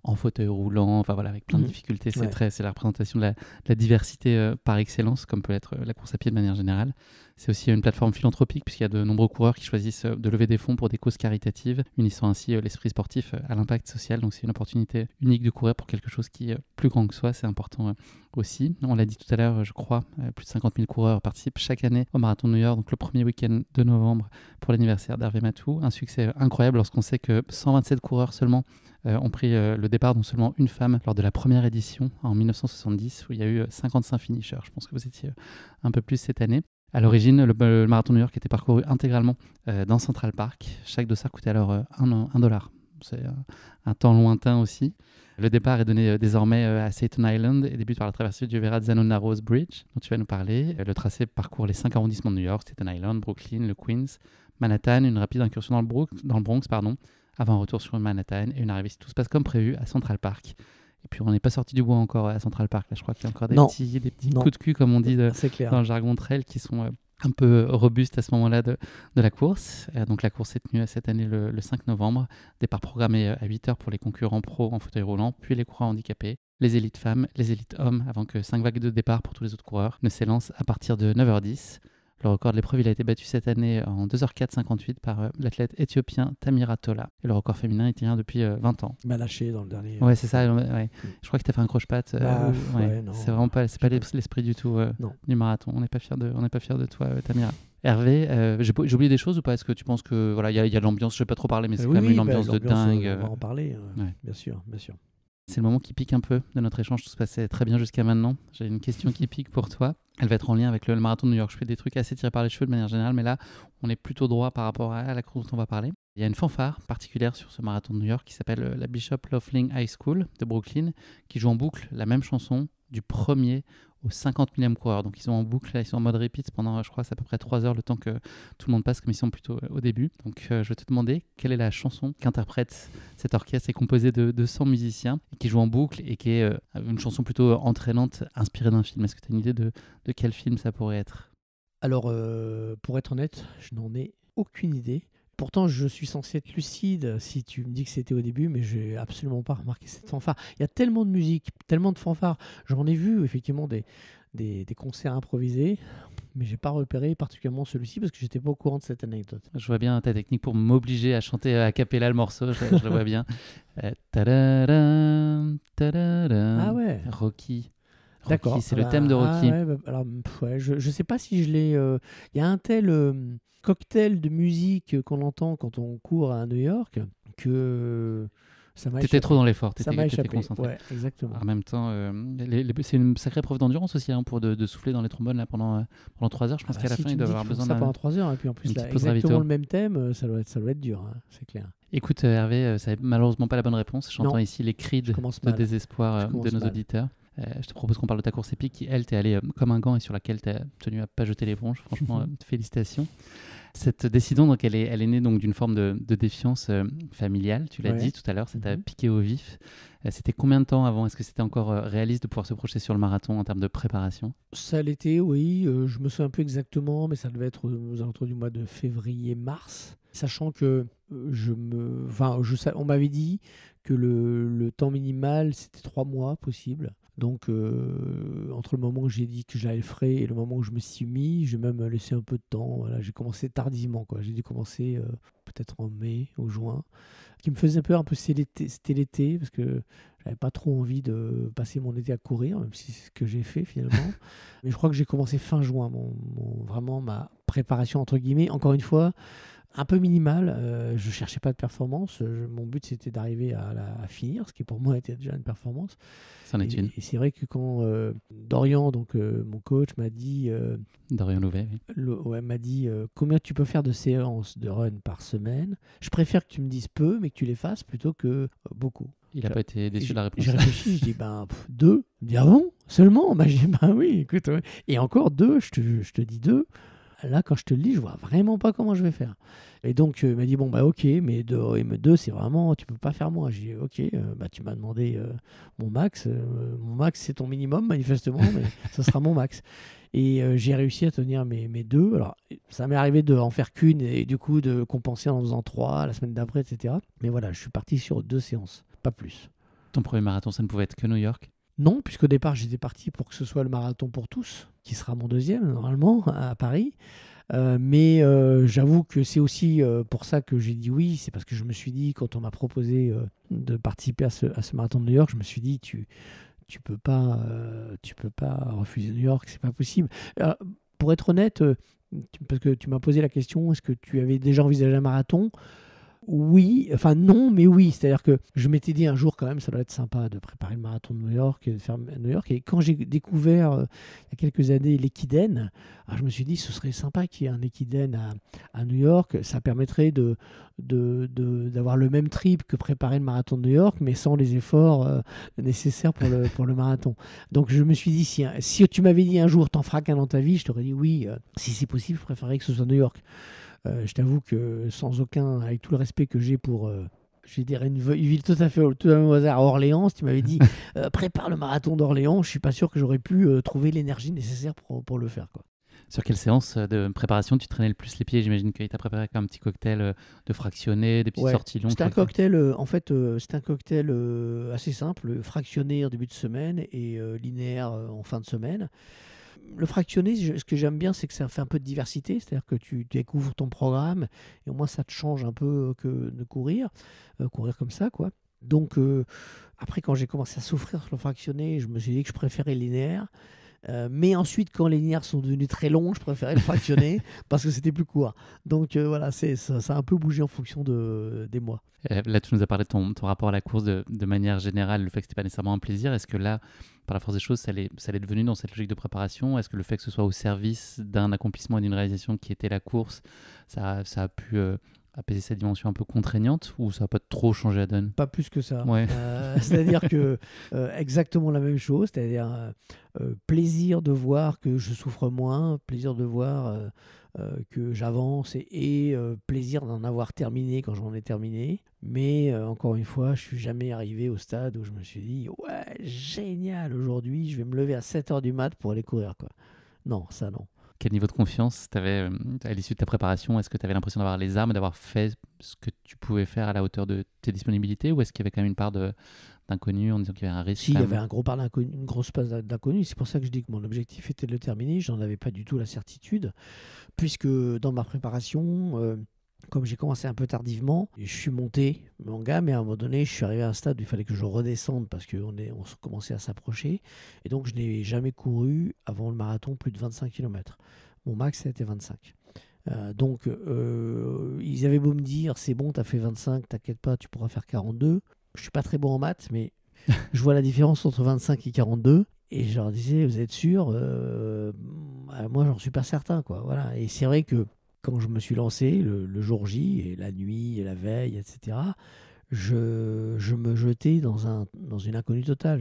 en fauteuil roulant, enfin voilà, avec plein de difficultés. C'est la représentation de la diversité par excellence, comme peut être la course à pied de manière générale. C'est aussi une plateforme philanthropique, puisqu'il y a de nombreux coureurs qui choisissent de lever des fonds pour des causes caritatives, unissant ainsi l'esprit sportif à l'impact social. Donc c'est une opportunité unique de courir pour quelque chose qui est plus grand que soi, c'est important aussi. On l'a dit tout à l'heure, je crois, plus de 50 000 coureurs participent chaque année au Marathon de New York, donc le premier week-end de novembre pour l'anniversaire d'Hervé Matou. Un succès incroyable lorsqu'on sait que 127 coureurs seulement ont pris le départ, dont seulement une femme, lors de la première édition en 1970, où il y a eu 55 finishers. Je pense que vous étiez un peu plus cette année. À l'origine, le Marathon de New York était parcouru intégralement dans Central Park. Chaque dossard coûtait alors $1. C'est un temps lointain aussi. Le départ est donné désormais à Staten Island et débute par la traversée du Verrazzano Narrows Bridge, dont tu vas nous parler. Le tracé parcourt les 5 arrondissements de New York, Staten Island, Brooklyn, le Queens, Manhattan, une rapide incursion dans le Bronx, avant un retour sur Manhattan et une arrivée, si tout se passe comme prévu, à Central Park. Et puis on n'est pas sorti du bois encore à Central Park. Là, je crois qu'il y a encore des petits coups de cul, comme on dit dans le jargon trail, qui sont un peu robustes à ce moment-là de la course. Donc la course est tenue cette année le 5 novembre. Départ programmé à 8h pour les concurrents pro en fauteuil roulant, puis les coureurs handicapés, les élites femmes, les élites hommes, avant que 5 vagues de départ pour tous les autres coureurs ne s'élancent à partir de 9h10. Le record de l'épreuve, il a été battu cette année en 2h04,58 par l'athlète éthiopien Tamira Tola. Et le record féminin, il tient depuis 20 ans. Il m'a lâché dans le dernier. Ouais, c'est ça. Ouais. Je crois que tu as fait un croche-patte. C'est vraiment pas l'esprit du tout du marathon. On n'est pas fiers de toi, Tamira. Hervé, j'ai oublié des choses ou pas? Est-ce que tu penses que voilà, il y a l'ambiance, je ne vais pas trop parler, mais c'est quand même une ambiance de dingue. On va en parler, bien sûr. C'est le moment qui pique un peu de notre échange. Tout se passait très bien jusqu'à maintenant. J'ai une question qui pique pour toi. Elle va être en lien avec le marathon de New York. Je fais des trucs assez tirés par les cheveux de manière générale, mais là, on est plutôt droit par rapport à la course dont on va parler. Il y a une fanfare particulière sur ce marathon de New York qui s'appelle la Bishop Loughlin High School de Brooklyn, qui joue en boucle la même chanson du premier au 50 millième coureur. Donc ils sont en boucle, là, ils sont en mode repeat pendant, je crois, c'est à peu près 3 heures le temps que tout le monde passe, comme ils sont plutôt au début. Donc je vais te demander quelle est la chanson qu'interprète cet orchestre. C'est composé de 200 musiciens et qui joue en boucle et qui est une chanson plutôt entraînante, inspirée d'un film. Est-ce que tu as une idée de quel film ça pourrait être? Alors, pour être honnête, je n'en ai aucune idée. Pourtant, je suis censé être lucide si tu me dis que c'était au début, mais je n'ai absolument pas remarqué cette fanfare. Il y a tellement de musique, tellement de fanfares. J'en ai vu effectivement des concerts improvisés, mais je n'ai pas repéré particulièrement celui-ci parce que je n'étais pas au courant de cette anecdote. Je vois bien ta technique pour m'obliger à chanter a cappella le morceau, je le vois bien. Tadadam, tadadam. Ah ouais. Rocky. D'accord. C'est le thème de Rocky. Je ne sais pas si je l'ai... Il y a un tel cocktail de musique qu'on entend quand on court à New York que Ça m'a T'étais échappé. trop dans l'effort, Ça m'a t'étais échappé. concentré. Ouais, exactement. En même temps, c'est une sacrée preuve d'endurance aussi hein, pour de souffler dans les trombones là, pendant 3 heures. Je pense qu'à la Si fin, tu ils me doivent dis avoir qu'ils font besoin ça pendant d'un 3 heures, et puis en plus, une là, petite pause ravito. exactement le même thème, ça doit être dur, hein, c'est clair. Écoute, Hervé, ça n'est malheureusement pas la bonne réponse. J'entends Non, ici les cris je de commence mal. désespoir Je de commence nos mal. auditeurs. Je te propose qu'on parle de ta course épique qui, elle, t'es allé comme un gant et sur laquelle tu as tenu à pas jeter l'éponge. Franchement, félicitations. Cette décision, donc, elle est née donc, d'une forme de défiance familiale. Tu l'as Ouais. dit tout à l'heure, ça t'a piqué au vif. C'était combien de temps avant? Est-ce que c'était encore réaliste de pouvoir se projeter sur le marathon en termes de préparation? Ça l'était, oui. Je me souviens un peu exactement, mais ça devait être aux alentours du mois de février-mars. Sachant que on m'avait dit que le temps minimal, c'était 3 mois possible. Donc, entre le moment où j'ai dit que j'allais le faire et le moment où je me suis mis, j'ai même laissé un peu de temps. Voilà, j'ai commencé tardivement, quoi. J'ai dû commencer peut-être en mai ou juin. Ce qui me faisait peur un peu, c'était l'été, parce que j'avais pas trop envie de passer mon été à courir, même si c'est ce que j'ai fait finalement. Mais je crois que j'ai commencé fin juin, vraiment ma préparation, entre guillemets. Encore une fois, un peu minimal. Je cherchais pas de performance. Mon but, c'était d'arriver à finir, ce qui pour moi était déjà une performance. C'en est une. Et c'est vrai que quand Dorian, donc mon coach, m'a dit, Dorian Louvet, oui. m'a dit combien tu peux faire de séances de run par semaine. Je préfère que tu me dises peu, mais que tu les fasses plutôt que beaucoup. Il n'a pas été déçu de la réponse. J'ai réfléchi, je dis 2. Il me dit ah bon seulement? Je dis oui, écoute. Ouais. Et encore 2, je te dis 2. Là, quand je te le lis, je vois vraiment pas comment je vais faire. Et donc, il m'a dit, ok, mais 2, c'est vraiment, tu peux pas faire moins. J'ai dit, ok, tu m'as demandé mon max. Mon max, c'est ton minimum, manifestement, mais ça sera mon max. Et j'ai réussi à tenir mes 2. Alors, ça m'est arrivé de en faire qu'une et du coup de compenser en faisant 3 la semaine d'après, etc. Mais voilà, je suis parti sur 2 séances, pas plus. Ton premier marathon, ça ne pouvait être que New York? Non, puisqu'au départ, j'étais parti pour que ce soit le marathon pour tous, qui sera mon deuxième, normalement, à Paris. Mais j'avoue que c'est aussi pour ça que j'ai dit oui. C'est parce que je me suis dit, quand on m'a proposé de participer à ce marathon de New York, je me suis dit, tu peux pas refuser New York, c'est pas possible. Pour être honnête, parce que tu m'as posé la question, est-ce que tu avais déjà envisagé un marathon? Oui, enfin non, mais oui. C'est-à-dire que je m'étais dit un jour quand même, ça doit être sympa de préparer le marathon de New York et de faire New York. Et quand j'ai découvert il y a quelques années l'Equiden, je me suis dit ce serait sympa qu'il y ait un Equiden à New York. Ça permettrait d'avoir le même trip que préparer le marathon de New York, mais sans les efforts nécessaires pour le marathon. Donc je me suis dit, si tu m'avais dit un jour t'en feras qu'un dans ta vie, je t'aurais dit oui, si c'est possible, je préférerais que ce soit New York. Je t'avoue que avec tout le respect que j'ai pour, je dirais une ville tout à fait au hasard à Orléans, si tu m'avais dit prépare le marathon d'Orléans, je suis pas sûr que j'aurais pu trouver l'énergie nécessaire pour le faire, quoi. Sur quelle séance de préparation tu traînais le plus les pieds? J'imagine qu'il t'a préparé un petit cocktail de fractionné, des petites sorties longues. C'était un cocktail, c'était un cocktail assez simple, fractionné en début de semaine et linéaire en fin de semaine. Le fractionné, ce que j'aime bien, c'est que ça fait un peu de diversité, c'est-à-dire que tu découvres ton programme et au moins ça te change un peu que de courir comme ça, quoi. Donc après, quand j'ai commencé à souffrir sur le fractionné, je me suis dit que je préférais le linéaire. Mais ensuite, quand les linéaires sont devenus très longs, je préférais le fractionner parce que c'était plus court. Donc voilà, ça a un peu bougé en fonction des mois. Là, tu nous as parlé de ton rapport à la course de manière générale, le fait que ce n'était pas nécessairement un plaisir. Est-ce que là, par la force des choses, ça l'est devenu dans cette logique de préparation? Est-ce que le fait que ce soit au service d'un accomplissement et d'une réalisation qui était la course, ça a pu apaiser cette dimension un peu contraignante, ou ça n'a pas trop changé la donne? Pas plus que ça. Ouais. C'est-à-dire que exactement la même chose, c'est-à-dire plaisir de voir que je souffre moins, plaisir de voir que j'avance et plaisir d'en avoir terminé quand j'en ai terminé. Mais encore une fois, je suis jamais arrivé au stade où je me suis dit ouais, génial, aujourd'hui je vais me lever à 7h du mat pour aller courir, quoi. Non, ça non. Quel niveau de confiance tu avais à l'issue de ta préparation? Est-ce que tu avais l'impression d'avoir les armes, d'avoir fait ce que tu pouvais faire à la hauteur de tes disponibilités, ou est-ce qu'il y avait quand même une part d'inconnu en disant qu'il y avait un risque? Si, il y avait une grosse part d'inconnu. C'est pour ça que je dis que mon objectif était de le terminer. Je n'en avais pas du tout la certitude, puisque dans ma préparation, comme j'ai commencé un peu tardivement, je suis monté en gamme et à un moment donné, je suis arrivé à un stade où il fallait que je redescende parce qu'on commençait à s'approcher. Et donc, je n'ai jamais couru avant le marathon plus de 25 km. Mon max, c'était 25. Donc, ils avaient beau me dire, c'est bon, tu as fait 25, t'inquiète pas, tu pourras faire 42. Je suis pas très bon en maths, mais je vois la différence entre 25 et 42. Et je leur disais, vous êtes sûr moi, j'en suis pas certain, quoi. Voilà. Et c'est vrai que quand je me suis lancé, le jour J, et la nuit, et la veille, etc., je me jetais dans une inconnue totale.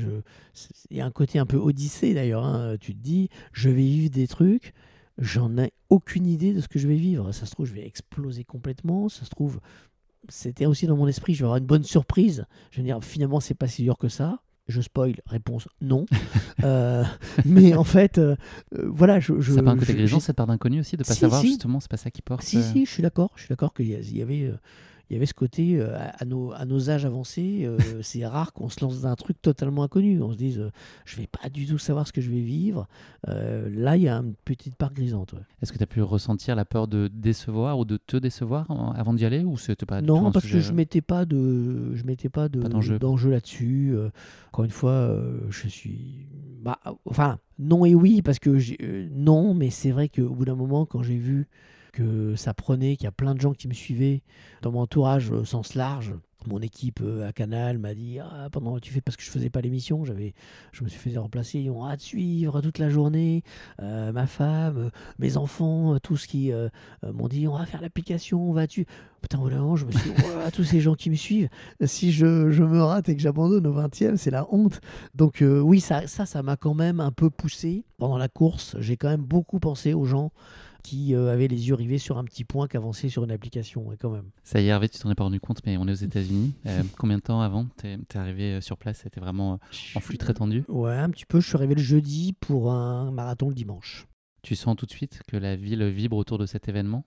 Il y a un côté un peu Odyssée, d'ailleurs. Hein. Tu te dis, je vais vivre des trucs, j'en ai aucune idée de ce que je vais vivre. Ça se trouve, je vais exploser complètement. Ça se trouve, c'était aussi dans mon esprit, je vais avoir une bonne surprise. Je veux dire, finalement, c'est pas si dur que ça. Je spoil, réponse non. Mais en fait, voilà. Ça pas un côté grisant, cette part d'inconnu aussi, de ne pas savoir justement, c'est pas ça qui porte. Si, je suis d'accord. Je suis d'accord qu'il y avait ce côté, à nos âges avancés, c'est rare qu'on se lance dans un truc totalement inconnu. On se dise, je vais pas du tout savoir ce que je vais vivre. Là, il y a une petite part grisante. Ouais. Est-ce que tu as pu ressentir la peur de décevoir ou de te décevoir avant d'y aller, ou c'était pas Non, du tout parce que je mettais pas d'enjeu là-dessus. Encore une fois, je suis... enfin, non et oui, parce que non, mais c'est vrai qu'au bout d'un moment, quand j'ai vu que ça prenait, qu'il y a plein de gens qui me suivaient dans mon entourage au sens large. Mon équipe à Canal m'a dit parce que je faisais pas l'émission, je me suis fait remplacer, ils ont hâte de suivre toute la journée. Ma femme, mes enfants, tous qui m'ont dit on va faire l'application, on va tu. Putain, vraiment, je me suis dit, tous ces gens qui me suivent, si je me rate et que j'abandonne au 20e, c'est la honte. Donc oui, ça m'a quand même un peu poussé. Pendant la course, j'ai quand même beaucoup pensé aux gens qui avaient les yeux rivés sur un petit point qu'avançait sur une application, quand même. Ça y est, Hervé, tu t'en es pas rendu compte, mais on est aux États-Unis. Combien de temps avant t'es arrivé sur place? C'était vraiment en flux très tendu? Ouais, un petit peu. Je suis arrivé le jeudi pour un marathon le dimanche. Tu sens tout de suite que la ville vibre autour de cet événement?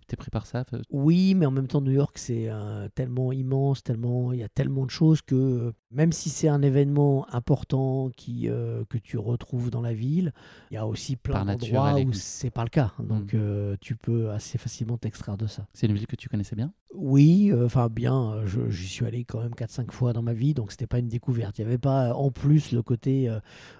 T'es pris par ça? Oui, mais en même temps, New York, c'est tellement immense, il y a tellement de choses que même si c'est un événement important que tu retrouves dans la ville, il y a aussi plein d'endroits où c'est pas le cas. Donc, tu peux assez facilement t'extraire de ça. C'est une ville que tu connaissais bien? Oui, bien. J'y suis allé quand même 4-5 fois dans ma vie, donc c'était pas une découverte. Il n'y avait pas en plus le côté,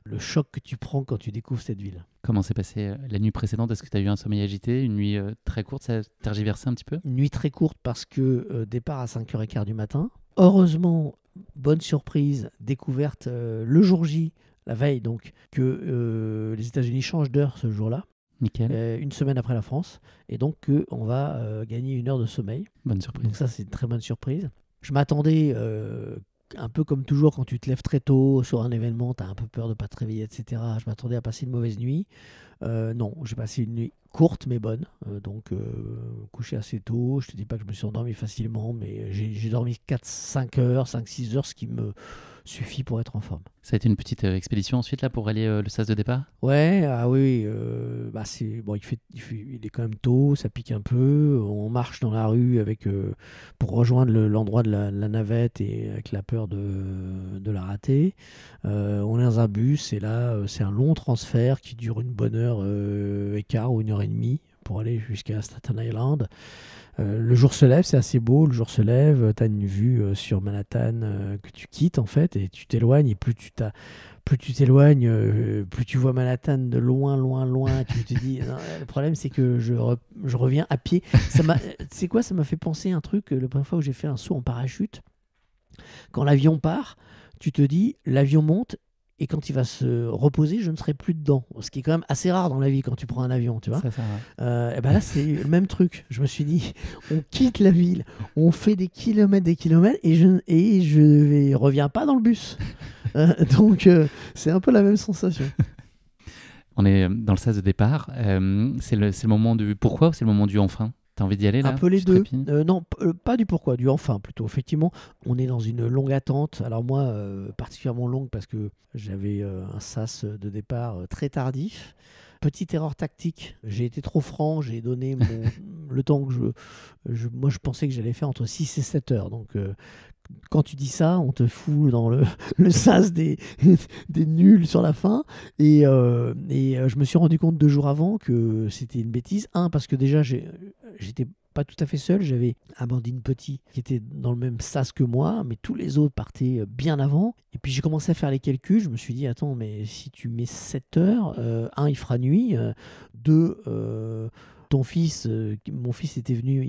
le choc que tu prends quand tu découvres cette ville. Comment s'est passée la nuit précédente? Est-ce que tu as eu un sommeil agité? Une nuit très courte? Ça a tergiversé un petit peu? Une nuit très courte parce que départ à 5h15 du matin. Heureusement, bonne surprise, découverte le jour J, la veille, donc, que les États-Unis changent d'heure ce jour-là. Nickel. Une semaine après la France. Et donc, on va gagner 1 heure de sommeil. Bonne surprise. Donc ça, c'est une très bonne surprise. Je m'attendais... un peu comme toujours, quand tu te lèves très tôt sur un événement, tu as un peu peur de ne pas te réveiller, etc. Je m'attendais à passer une mauvaise nuit. Non, j'ai passé une nuit courte mais bonne. Couché assez tôt. Je ne te dis pas que je me suis endormi facilement, mais j'ai dormi 5 heures, 5-6 heures, ce qui me suffit pour être en forme. Ça a été une petite expédition ensuite là pour aller le sas de départ? Ouais, oui. Il est quand même tôt, ça pique un peu. On marche dans la rue pour rejoindre l'endroit de la navette et avec la peur de la rater. On est dans un bus et là, c'est un long transfert qui dure une bonne heure et quart ou 1h30 pour aller jusqu'à Staten Island. Le jour se lève, c'est assez beau, le jour se lève, tu as une vue sur Manhattan que tu quittes en fait, et tu t'éloignes, et plus tu t'éloignes, plus tu vois Manhattan de loin, et tu te dis, non, le problème c'est que je reviens à pied. C'est quoi, ça m'a fait penser à un truc, la première fois où j'ai fait un saut en parachute, quand l'avion part, tu te dis, l'avion monte, et quand il va se reposer, je ne serai plus dedans. Ce qui est quand même assez rare dans la vie quand tu prends un avion, tu vois. Et ben là, c'est le même truc. Je me suis dit, on quitte la ville, on fait des kilomètres, et je reviens pas dans le bus. Donc, c'est un peu la même sensation. On est dans le sas de départ. C'est le moment du pourquoi ou c'est le moment du enfin? T'as envie d'y aller là? Un peu les deux. Non, pas du pourquoi, du enfin plutôt. Effectivement, on est dans une longue attente. Alors moi, particulièrement longue parce que j'avais un sas de départ très tardif. Petite erreur tactique, j'ai été trop franc, j'ai donné le temps que moi je pensais que j'allais faire entre 6 et 7 heures. Donc quand tu dis ça, on te fout dans le sas des nuls sur la fin. Et je me suis rendu compte 2 jours avant que c'était une bêtise. Parce que déjà, j'étais pas tout à fait seul. J'avais Amandine Petit qui était dans le même sas que moi, mais tous les autres partaient bien avant. Et puis j'ai commencé à faire les calculs. Je me suis dit, attends, mais si tu mets 7 heures, il fera nuit. 2, ton fils, mon fils était venu,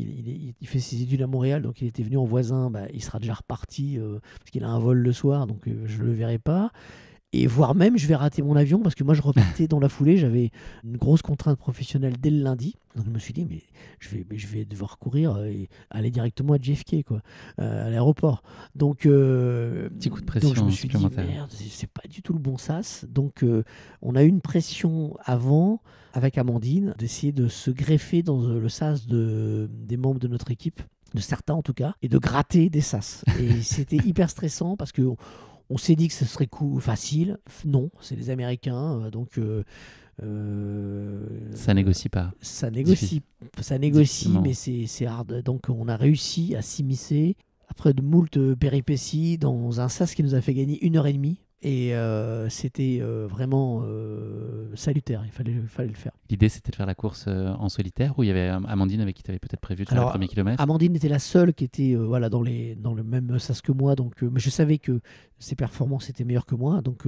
il fait ses études à Montréal, donc il était venu en voisin, il sera déjà reparti parce qu'il a un vol le soir, donc je le verrai pas. Et voire même, je vais rater mon avion parce que moi, je repartais dans la foulée. J'avais une grosse contrainte professionnelle dès le lundi. Donc, je me suis dit, mais je vais devoir courir et aller directement à JFK, quoi, à l'aéroport. Donc, Petit coup de pression donc je me suis dit, supplémentaire. merde, c'est pas du tout le bon sas. Donc, on a eu une pression avant, avec Amandine, d'essayer de se greffer dans le sas des membres de notre équipe, de certains en tout cas, et de gratter des sas. Et c'était hyper stressant parce que on s'est dit que ce serait facile. Non, c'est les Américains, donc Ça négocie pas. ça négocie, mais c'est hard. Donc on a réussi à s'immiscer après de moult péripéties dans un sas qui nous a fait gagner 1h30. Et c'était vraiment salutaire, il fallait le faire. L'idée, c'était de faire la course en solitaire, ou il y avait Amandine avec qui tu avais peut-être prévu de faire le premier kilomètre? Amandine était la seule qui était dans le même sas que moi, donc, mais je savais que ses performances étaient meilleures que moi, donc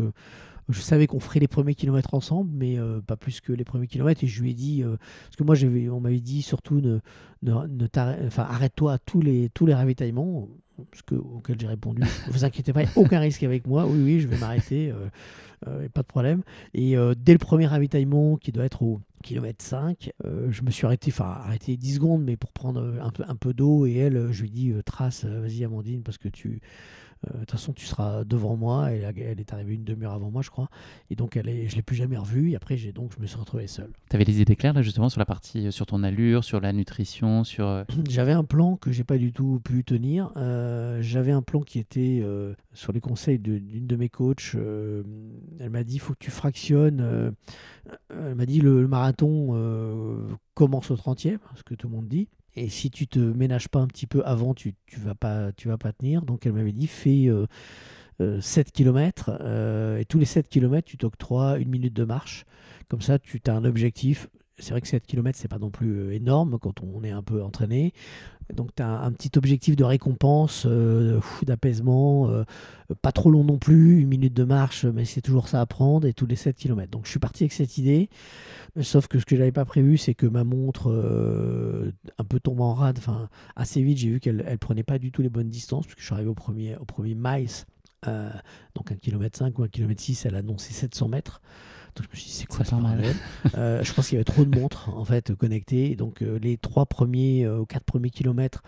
je savais qu'on ferait les premiers kilomètres ensemble, mais pas plus que les premiers kilomètres. Et je lui ai dit, parce que moi, on m'avait dit surtout, arrête-toi à tous les ravitaillements, auquel j'ai répondu, ne vous inquiétez pas, il n'y a aucun risque avec moi, oui, je vais m'arrêter, pas de problème. Et dès le premier ravitaillement, qui doit être au kilomètre 5, je me suis arrêté 10 secondes, mais pour prendre un peu d'eau, et elle, je lui ai dit, trace, vas-y Amandine, parce que de toute façon, tu seras devant moi. Et elle est arrivée une demi-heure avant moi, je crois. Et donc, je ne l'ai plus jamais revue. Et après, je me suis retrouvé seul. Tu avais les idées claires, là, justement, sur la partie, sur ton allure, sur la nutrition, sur... J'avais un plan que je n'ai pas du tout pu tenir. J'avais un plan qui était sur les conseils d'une de mes coachs. Elle m'a dit, il faut que tu fractionnes. Elle m'a dit, le marathon commence au 30e, ce que tout le monde dit. Et si tu te ménages pas un petit peu avant, tu vas pas tenir. Donc elle m'avait dit, fais 7 km et tous les 7 km, tu t'octroies 1 minute de marche. Comme ça, tu as un objectif. C'est vrai que 7 km, c'est pas non plus énorme quand on est un peu entraîné. Donc tu as un petit objectif de récompense, d'apaisement, pas trop long non plus, 1 minute de marche, mais c'est toujours ça à prendre, et tous les 7 km. Donc je suis parti avec cette idée, sauf que ce que je n'avais pas prévu, c'est que ma montre, un peu tombée en rade, assez vite, j'ai vu qu'elle prenait pas du tout les bonnes distances, parce que je suis arrivé au premier miles, donc 1,5 km ou 1,6 km, elle annonçait 700 mètres. Donc je me suis dit, c'est quoi ce bordel? Je pense qu'il y avait trop de montres en fait connectées. Donc les 3 premiers ou 4 premiers kilomètres,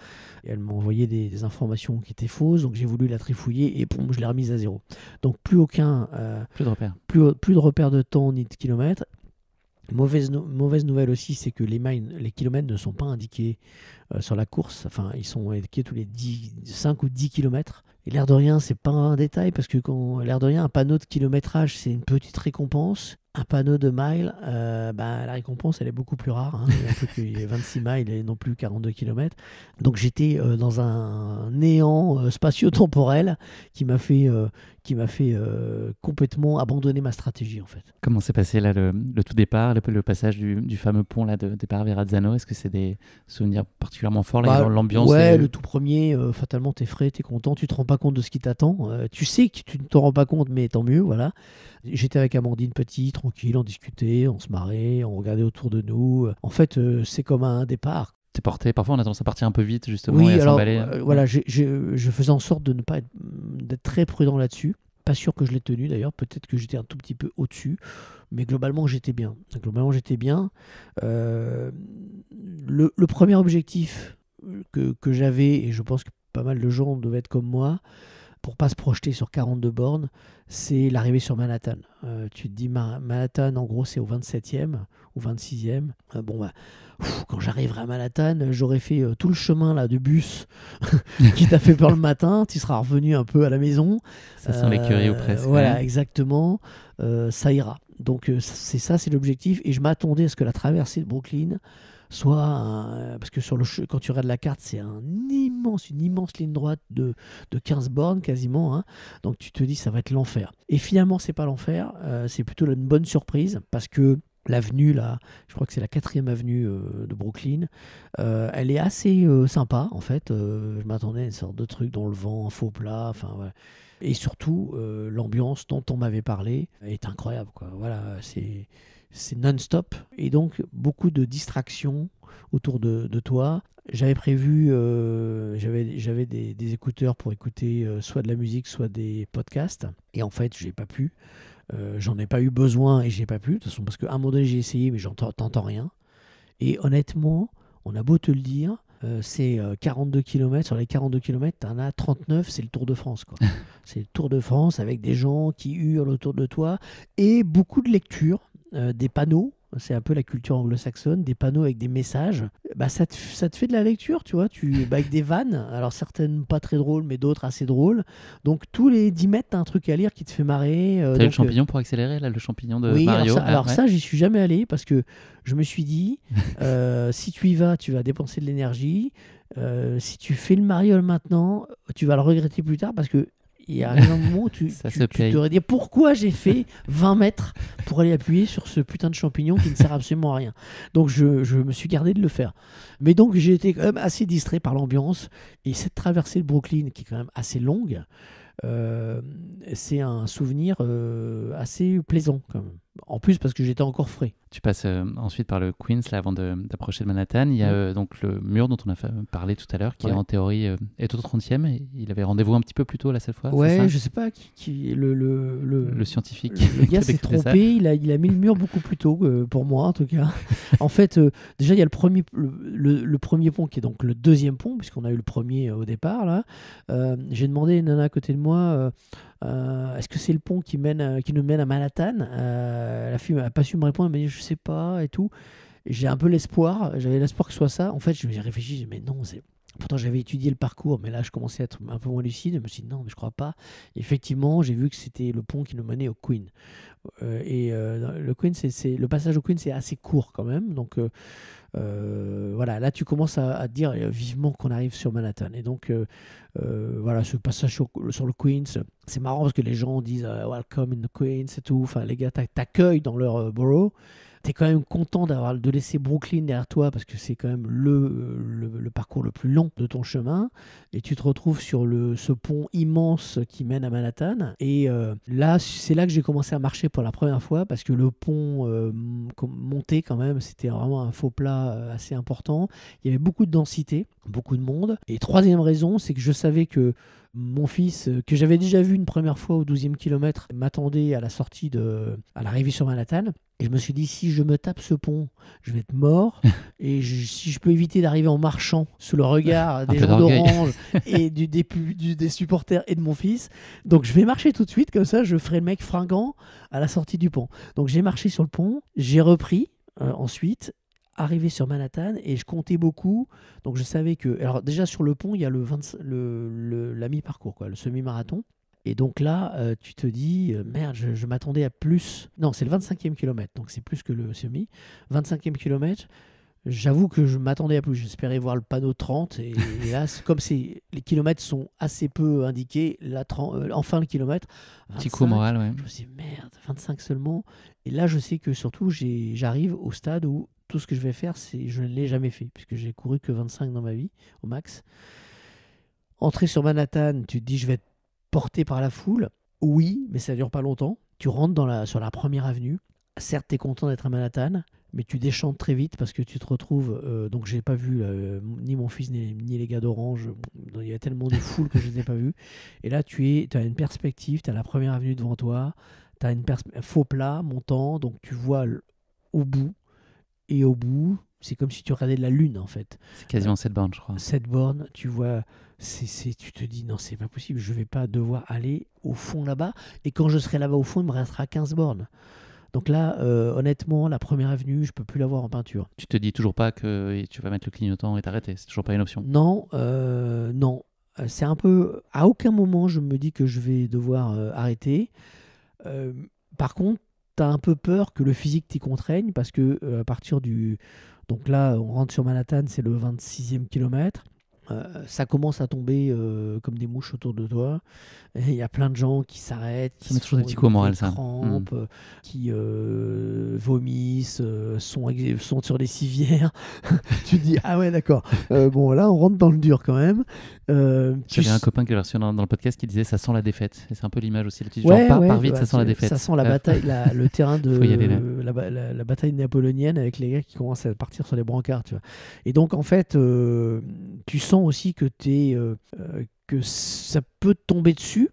elle m'a envoyé des informations qui étaient fausses. Donc j'ai voulu la trifouiller et je l'ai remise à zéro. Donc plus de repères. Plus de repères de temps ni de kilomètres. Mauvaise nouvelle aussi, c'est que les kilomètres ne sont pas indiqués sur la course. Enfin, ils sont indiqués tous les 5 ou 10 kilomètres. Et l'air de rien, c'est pas un détail, parce que l'air de rien, un panneau de kilométrage, c'est une petite récompense. Un panneau de miles, la récompense, elle est beaucoup plus rare. Il y a 26 miles et non plus 42 km. Donc j'étais dans un néant spatio-temporel qui m'a fait complètement abandonner ma stratégie, en fait. Comment s'est passé là, le tout départ, le passage du fameux pont là, de départ vers Verrazzano? Est-ce que c'est des souvenirs particulièrement forts, l'ambiance? Ouais, le tout premier, fatalement, t'es frais, t'es content, tu te rends pas compte de ce qui t'attend. Tu sais que tu ne t'en rends pas compte, mais tant mieux, voilà. J'étais avec Amandine petit, tranquille, on discutait, on se marrait, on regardait autour de nous. En fait, c'est comme un départ. T'es porté, parfois on a tendance à partir un peu vite, justement, Oui, et à alors, s'emballer. voilà, je faisais en sorte de ne pas d'être très prudent là-dessus. Pas sûr que je l'ai tenu d'ailleurs, peut-être que j'étais un tout petit peu au-dessus, mais globalement j'étais bien. Le premier objectif que j'avais, et je pense que pas mal de gens devaient être comme moi, pour pas se projeter sur 42 bornes, c'est l'arrivée sur Manhattan. Tu te dis, Manhattan, en gros, c'est au 27e ou 26e. Quand j'arriverai à Manhattan, j'aurai fait tout le chemin là, de bus qui t'a fait peur le matin. Tu seras revenu un peu à la maison. Ça sent l'écurie ou presque. Voilà, exactement. Ça ira. Donc, c'est l'objectif. Et je m'attendais à ce que la traversée de Brooklyn parce que quand tu regardes la carte, c'est une immense ligne droite de 15 bornes quasiment, hein. Donc tu te dis ça va être l'enfer. Et finalement c'est pas l'enfer, c'est plutôt une bonne surprise, parce que l'avenue là, je crois que c'est la 4e avenue de Brooklyn, elle est assez sympa en fait. Je m'attendais à une sorte de truc dans le vent, un faux plat, enfin ouais. Et surtout l'ambiance dont on m'avait parlé est incroyable, quoi. Voilà, c'est non-stop. Et donc, beaucoup de distractions autour de toi. J'avais prévu, j'avais des écouteurs pour écouter soit de la musique, soit des podcasts. Et en fait, j'ai pas pu. J'en ai pas eu besoin et j'ai pas pu. De toute façon, parce qu'à un moment donné, j'ai essayé, mais t'entends rien. Et honnêtement, on a beau te le dire, c'est 42 km. Sur les 42 km, t'en as 39, c'est le Tour de France, quoi. C'est le Tour de France avec des gens qui hurlent autour de toi et beaucoup de lectures, des panneaux. C'est un peu la culture anglo-saxonne, des panneaux avec des messages. Bah, ça te fait de la lecture, tu vois, avec des vannes. Alors certaines pas très drôles, mais d'autres assez drôles. Donc tous les 10 mètres, t'as un truc à lire qui te fait marrer. T'as eu le champignon pour accélérer, là, le champignon de oui, Mario. Alors ça, j'y suis jamais allé parce que je me suis dit, si tu y vas, tu vas dépenser de l'énergie. Si tu fais le Mario maintenant, tu vas le regretter plus tard parce que il y a un moment où tu t'aurais dit pourquoi j'ai fait 20 mètres pour aller appuyer sur ce putain de champignon qui ne sert absolument à rien. Donc je me suis gardé de le faire. Mais donc j'ai été quand même assez distrait par l'ambiance et cette traversée de Brooklyn qui est quand même assez longue, c'est un souvenir assez plaisant quand même. En plus parce que j'étais encore frais. Tu passes ensuite par le Queens là, avant d'approcher de Manhattan. Il y a donc le mur dont on a parlé tout à l'heure qui en théorie est au 30e. Et il avait rendez-vous un petit peu plus tôt là cette fois. Ouais, je sais pas qui le scientifique. Le gars s'est trompé. Il a mis le mur beaucoup plus tôt pour moi en tout cas. En fait, déjà il y a le premier pont qui est donc le deuxième pont puisqu'on a eu le premier au départ là. J'ai demandé à une nana à côté de moi. Est-ce que c'est le pont qui nous mène à Manhattan? La fille n'a pas su me répondre, elle m'a dit je sais pas et tout. J'avais l'espoir que ce soit ça. En fait, je me suis réfléchi, j'ai dit, mais non, pourtant j'avais étudié le parcours, mais là je commençais à être un peu moins lucide. Je me suis dit non, mais je crois pas. Et effectivement, j'ai vu que c'était le pont qui nous menait au Queen. Le Queen, le passage au Queen, c'est assez court quand même. Donc voilà, là tu commences à te dire vivement qu'on arrive sur Manhattan. Et donc voilà, ce passage sur le Queens, c'est marrant parce que les gens disent welcome in the Queens et tout. Enfin, les gars t'accueillent dans leur borough. T'es quand même content de laisser Brooklyn derrière toi parce que c'est quand même le parcours le plus long de ton chemin. Et tu te retrouves sur ce pont immense qui mène à Manhattan. Et là, c'est là que j'ai commencé à marcher pour la première fois parce que le pont monté quand même, c'était vraiment un faux plat assez important. Il y avait beaucoup de densité, beaucoup de monde. Et troisième raison, c'est que je savais que mon fils, que j'avais déjà vu une première fois au 12e kilomètre, m'attendait à l'arrivée sur Manhattan. Et je me suis dit, si je me tape ce pont, je vais être mort. Et si je peux éviter d'arriver en marchant sous le regard des gens d'Orange et des supporters et de mon fils, donc je vais marcher tout de suite, comme ça je ferai le mec fringant à la sortie du pont. Donc j'ai marché sur le pont, j'ai repris ensuite, arrivé sur Manhattan et je comptais beaucoup. Donc je savais que... Alors déjà sur le pont, il y a la mi-parcours, quoi, le semi-marathon. Et donc là, tu te dis, merde, je m'attendais à plus. Non, c'est le 25e kilomètre, donc c'est plus que le semi. 25e kilomètre, j'avoue que je m'attendais à plus. J'espérais voir le panneau 30. Et là, comme les kilomètres sont assez peu indiqués, là, enfin le kilomètre. 25, petit coup moral, ouais. Je me suis dit, merde, 25 seulement. Et là, je sais que surtout, j'arrive au stade où tout ce que je vais faire, je ne l'ai jamais fait, puisque j'ai couru que 25 dans ma vie, au max. Entrer sur Manhattan, tu te dis, je vais être porté par la foule, oui, mais ça dure pas longtemps. Tu rentres sur la première avenue. Certes, tu es content d'être à Manhattan, mais tu déchantes très vite parce que tu te retrouves... donc, j'ai pas vu ni mon fils ni les gars d'Orange. Il y a tellement de foule que je les ai pas vus. Et là, tu as une perspective, tu as la première avenue devant toi, tu as un faux plat montant, donc tu vois au bout. Et au bout, c'est comme si tu regardais de la lune, en fait. C'est quasiment 7 bornes, je crois. 7 bornes, tu vois... tu te dis non, c'est pas possible, je vais pas devoir aller au fond là-bas, et quand je serai là-bas au fond il me restera 15 bornes. Donc là honnêtement la première avenue je peux plus la voir en peinture. Tu te dis toujours pas que tu vas mettre le clignotant et t'arrêter, c'est toujours pas une option? Non, c'est un peu, à aucun moment je me dis que je vais devoir arrêter. Par contre t'as un peu peur que le physique t'y contraigne parce que à partir donc là on rentre sur Manhattan, c'est le 26e kilomètre. Ça commence à tomber comme des mouches autour de toi. Il y a plein de gens qui s'arrêtent, qui met toujours des petits coups au moral, ça. Qui vomissent, sont sur des civières. Tu te dis, ah ouais, d'accord. Bon, là, on rentre dans le dur quand même. J'avais un copain que j'ai reçu dans le podcast qui disait ça sent la défaite. Et c'est un peu l'image aussi. Genre, part vite, ça sent la défaite. Ça sent la bataille, le terrain de la bataille napoléonienne avec les gars qui commencent à partir sur les brancards, tu vois. Et donc, en fait, tu sens aussi que ça peut te tomber dessus.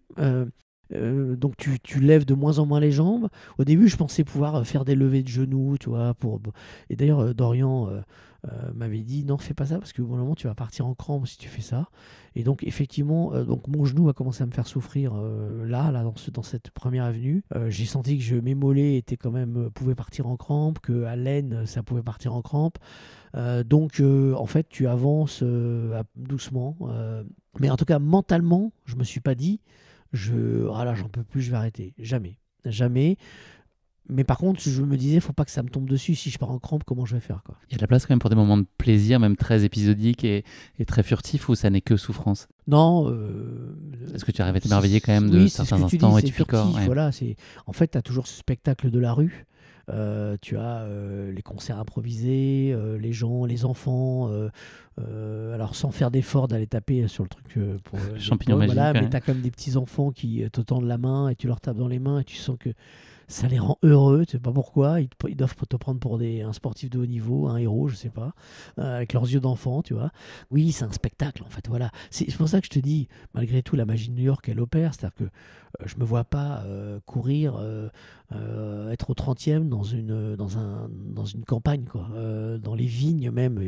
Donc tu lèves de moins en moins les jambes. Au début, je pensais pouvoir faire des levées de genoux, tu vois. Et d'ailleurs, Dorian m'avait dit non, fais pas ça parce qu'au bout d'un moment, tu vas partir en crampe si tu fais ça. Et donc, effectivement, donc mon genou a commencé à me faire souffrir dans cette première avenue. J'ai senti que mes mollets étaient quand même, pouvaient partir en crampe, que à l'aine, ça pouvait partir en crampe. Donc, en fait, tu avances doucement. Mais en tout cas, mentalement, je me suis pas dit. Là, j'en peux plus, je vais arrêter. Jamais. Jamais. Mais par contre, je me disais, faut pas que ça me tombe dessus. Si je pars en crampe, comment je vais faire, quoi. Il y a de la place quand même pour des moments de plaisir, même très épisodiques et très furtifs, ou ça n'est que souffrance? Non. Est-ce que tu arrives à t'émerveiller quand même de certains instants et tu picores? Voilà, en fait, tu as toujours ce spectacle de la rue. Tu as les concerts improvisés, les gens, les enfants, alors sans faire d'effort d'aller taper sur le truc pour champignon magique, voilà, ouais. mais tu as comme des petits enfants qui te tendent la main et tu leur tapes dans les mains et tu sens que ça les rend heureux, tu sais pas pourquoi, ils doivent te prendre pour un sportif de haut niveau, un héros, je sais pas, avec leurs yeux d'enfant, tu vois. Oui, c'est un spectacle en fait, voilà. C'est pour ça que je te dis, malgré tout, la magie de New York, elle opère, c'est-à-dire que je me vois pas courir, être au 30e dans une campagne, quoi. Dans les vignes même,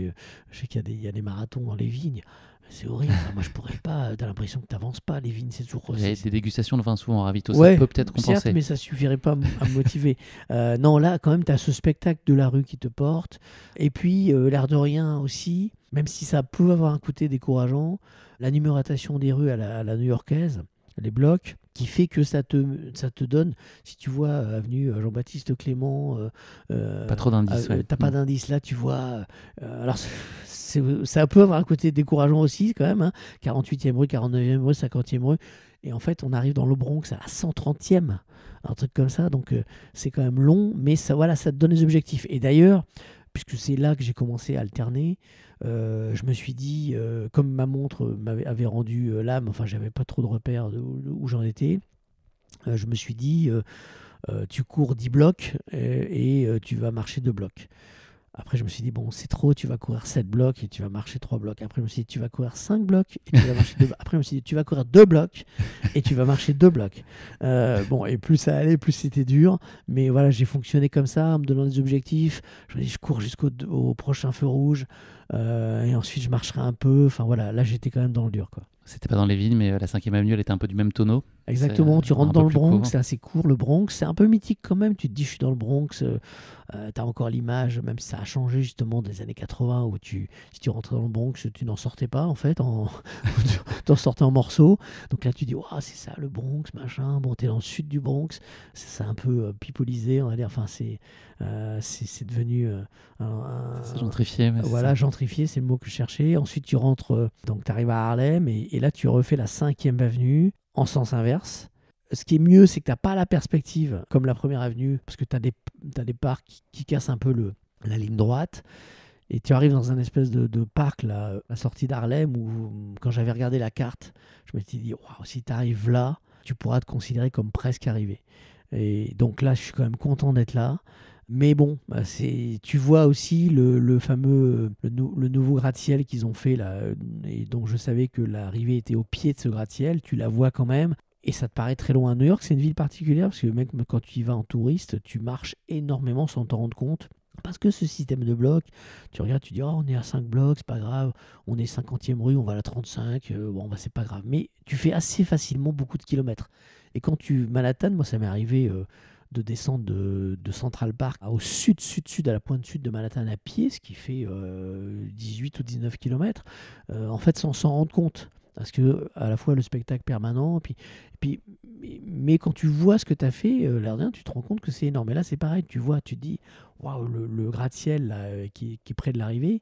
je sais qu'il y a des marathons dans les vignes. C'est horrible. Enfin, moi, je pourrais pas. T'as l'impression que t'avances pas. Les vignes, c'est toujours. Il y a des dégustations de vin souvent en ravito. Ouais, ça peut peut-être compenser. Certes, mais ça suffirait pas à me motiver. Non, là, quand même, t'as ce spectacle de la rue qui te porte. Et puis, l'air de rien aussi, même si ça peut avoir un côté décourageant, la numérotation des rues à la new-yorkaise, les blocs, qui fait que ça te donne, si tu vois avenue Jean-Baptiste Clément, pas trop d'indices. T'as pas d'indices là, tu vois. Alors, ça peut avoir un côté décourageant aussi, quand même. Hein, 48e rue, 49e rue, 50e rue. Et en fait, on arrive dans le Bronx à la 130e, un truc comme ça. Donc, c'est quand même long, mais ça te donne des objectifs. Et d'ailleurs, puisque c'est là que j'ai commencé à alterner, je me suis dit, comme ma montre avait rendu l'âme, enfin, j'avais pas trop de repères où j'en étais, je me suis dit, tu cours 10 blocs et tu vas marcher 2 blocs. Après, je me suis dit, bon, c'est trop, tu vas courir 7 blocs et tu vas marcher 3 blocs. Après, je me suis dit, tu vas courir 5 blocs et tu vas marcher 2 blocs. Après, je me suis dit, tu vas courir 2 blocs et tu vas marcher 2 blocs. Bon, et plus ça allait, plus c'était dur. Mais voilà, j'ai fonctionné comme ça, en me donnant des objectifs. Je me dis, je cours jusqu'au prochain feu rouge. Et ensuite, je marcherai un peu. Enfin, voilà, là, j'étais quand même dans le dur, quoi. C'était pas dans les villes, mais la 5e avenue, elle était un peu du même tonneau. Exactement, tu rentres dans le Bronx, court. c'est assez court le Bronx, c'est un peu mythique quand même, tu te dis je suis dans le Bronx, t'as encore l'image, même si ça a changé justement des années 80 où si tu rentrais dans le Bronx, tu n'en sortais pas en fait, tu en sortais en morceaux, donc là tu dis c'est ça le Bronx, machin, bon t'es dans le sud du Bronx, c'est un peu pipolisé on va dire, enfin c'est devenu c'est gentrifié. Voilà, gentrifié, c'est le mot que je cherchais. Ensuite tu rentres, donc tu arrives à Harlem et là tu refais la 5e avenue en sens inverse. Ce qui est mieux, c'est que tu n'as pas la perspective comme la première avenue, parce que tu as des parcs qui cassent un peu la ligne droite. Et tu arrives dans un espèce de parc, là, à la sortie d'Harlem, où quand j'avais regardé la carte, je me suis dit, si tu arrives là, tu pourras te considérer comme presque arrivé. Et donc là, je suis quand même content d'être là. Mais bon, tu vois aussi le fameux, le nouveau gratte-ciel qu'ils ont fait là, et donc je savais que l'arrivée était au pied de ce gratte-ciel, tu la vois quand même, et ça te paraît très loin. New York, c'est une ville particulière, parce que même quand tu y vas en touriste, tu marches énormément sans t'en rendre compte, parce que ce système de blocs, tu regardes, tu dis, on est à 5 blocs, c'est pas grave, on est 50e rue, on va à la 35, c'est pas grave. Mais tu fais assez facilement beaucoup de kilomètres. Et quand Manhattan, moi ça m'est arrivé de descendre de Central Park au sud, à la pointe sud de Manhattan à pied, ce qui fait 18 ou 19 km, en fait sans s'en rendre compte. Parce que à la fois le spectacle permanent, mais quand tu vois ce que tu as fait, l'air d'un, tu te rends compte que c'est énorme. Et là, c'est pareil, tu vois, tu te dis, waouh, le gratte-ciel là, qui est près de l'arrivée,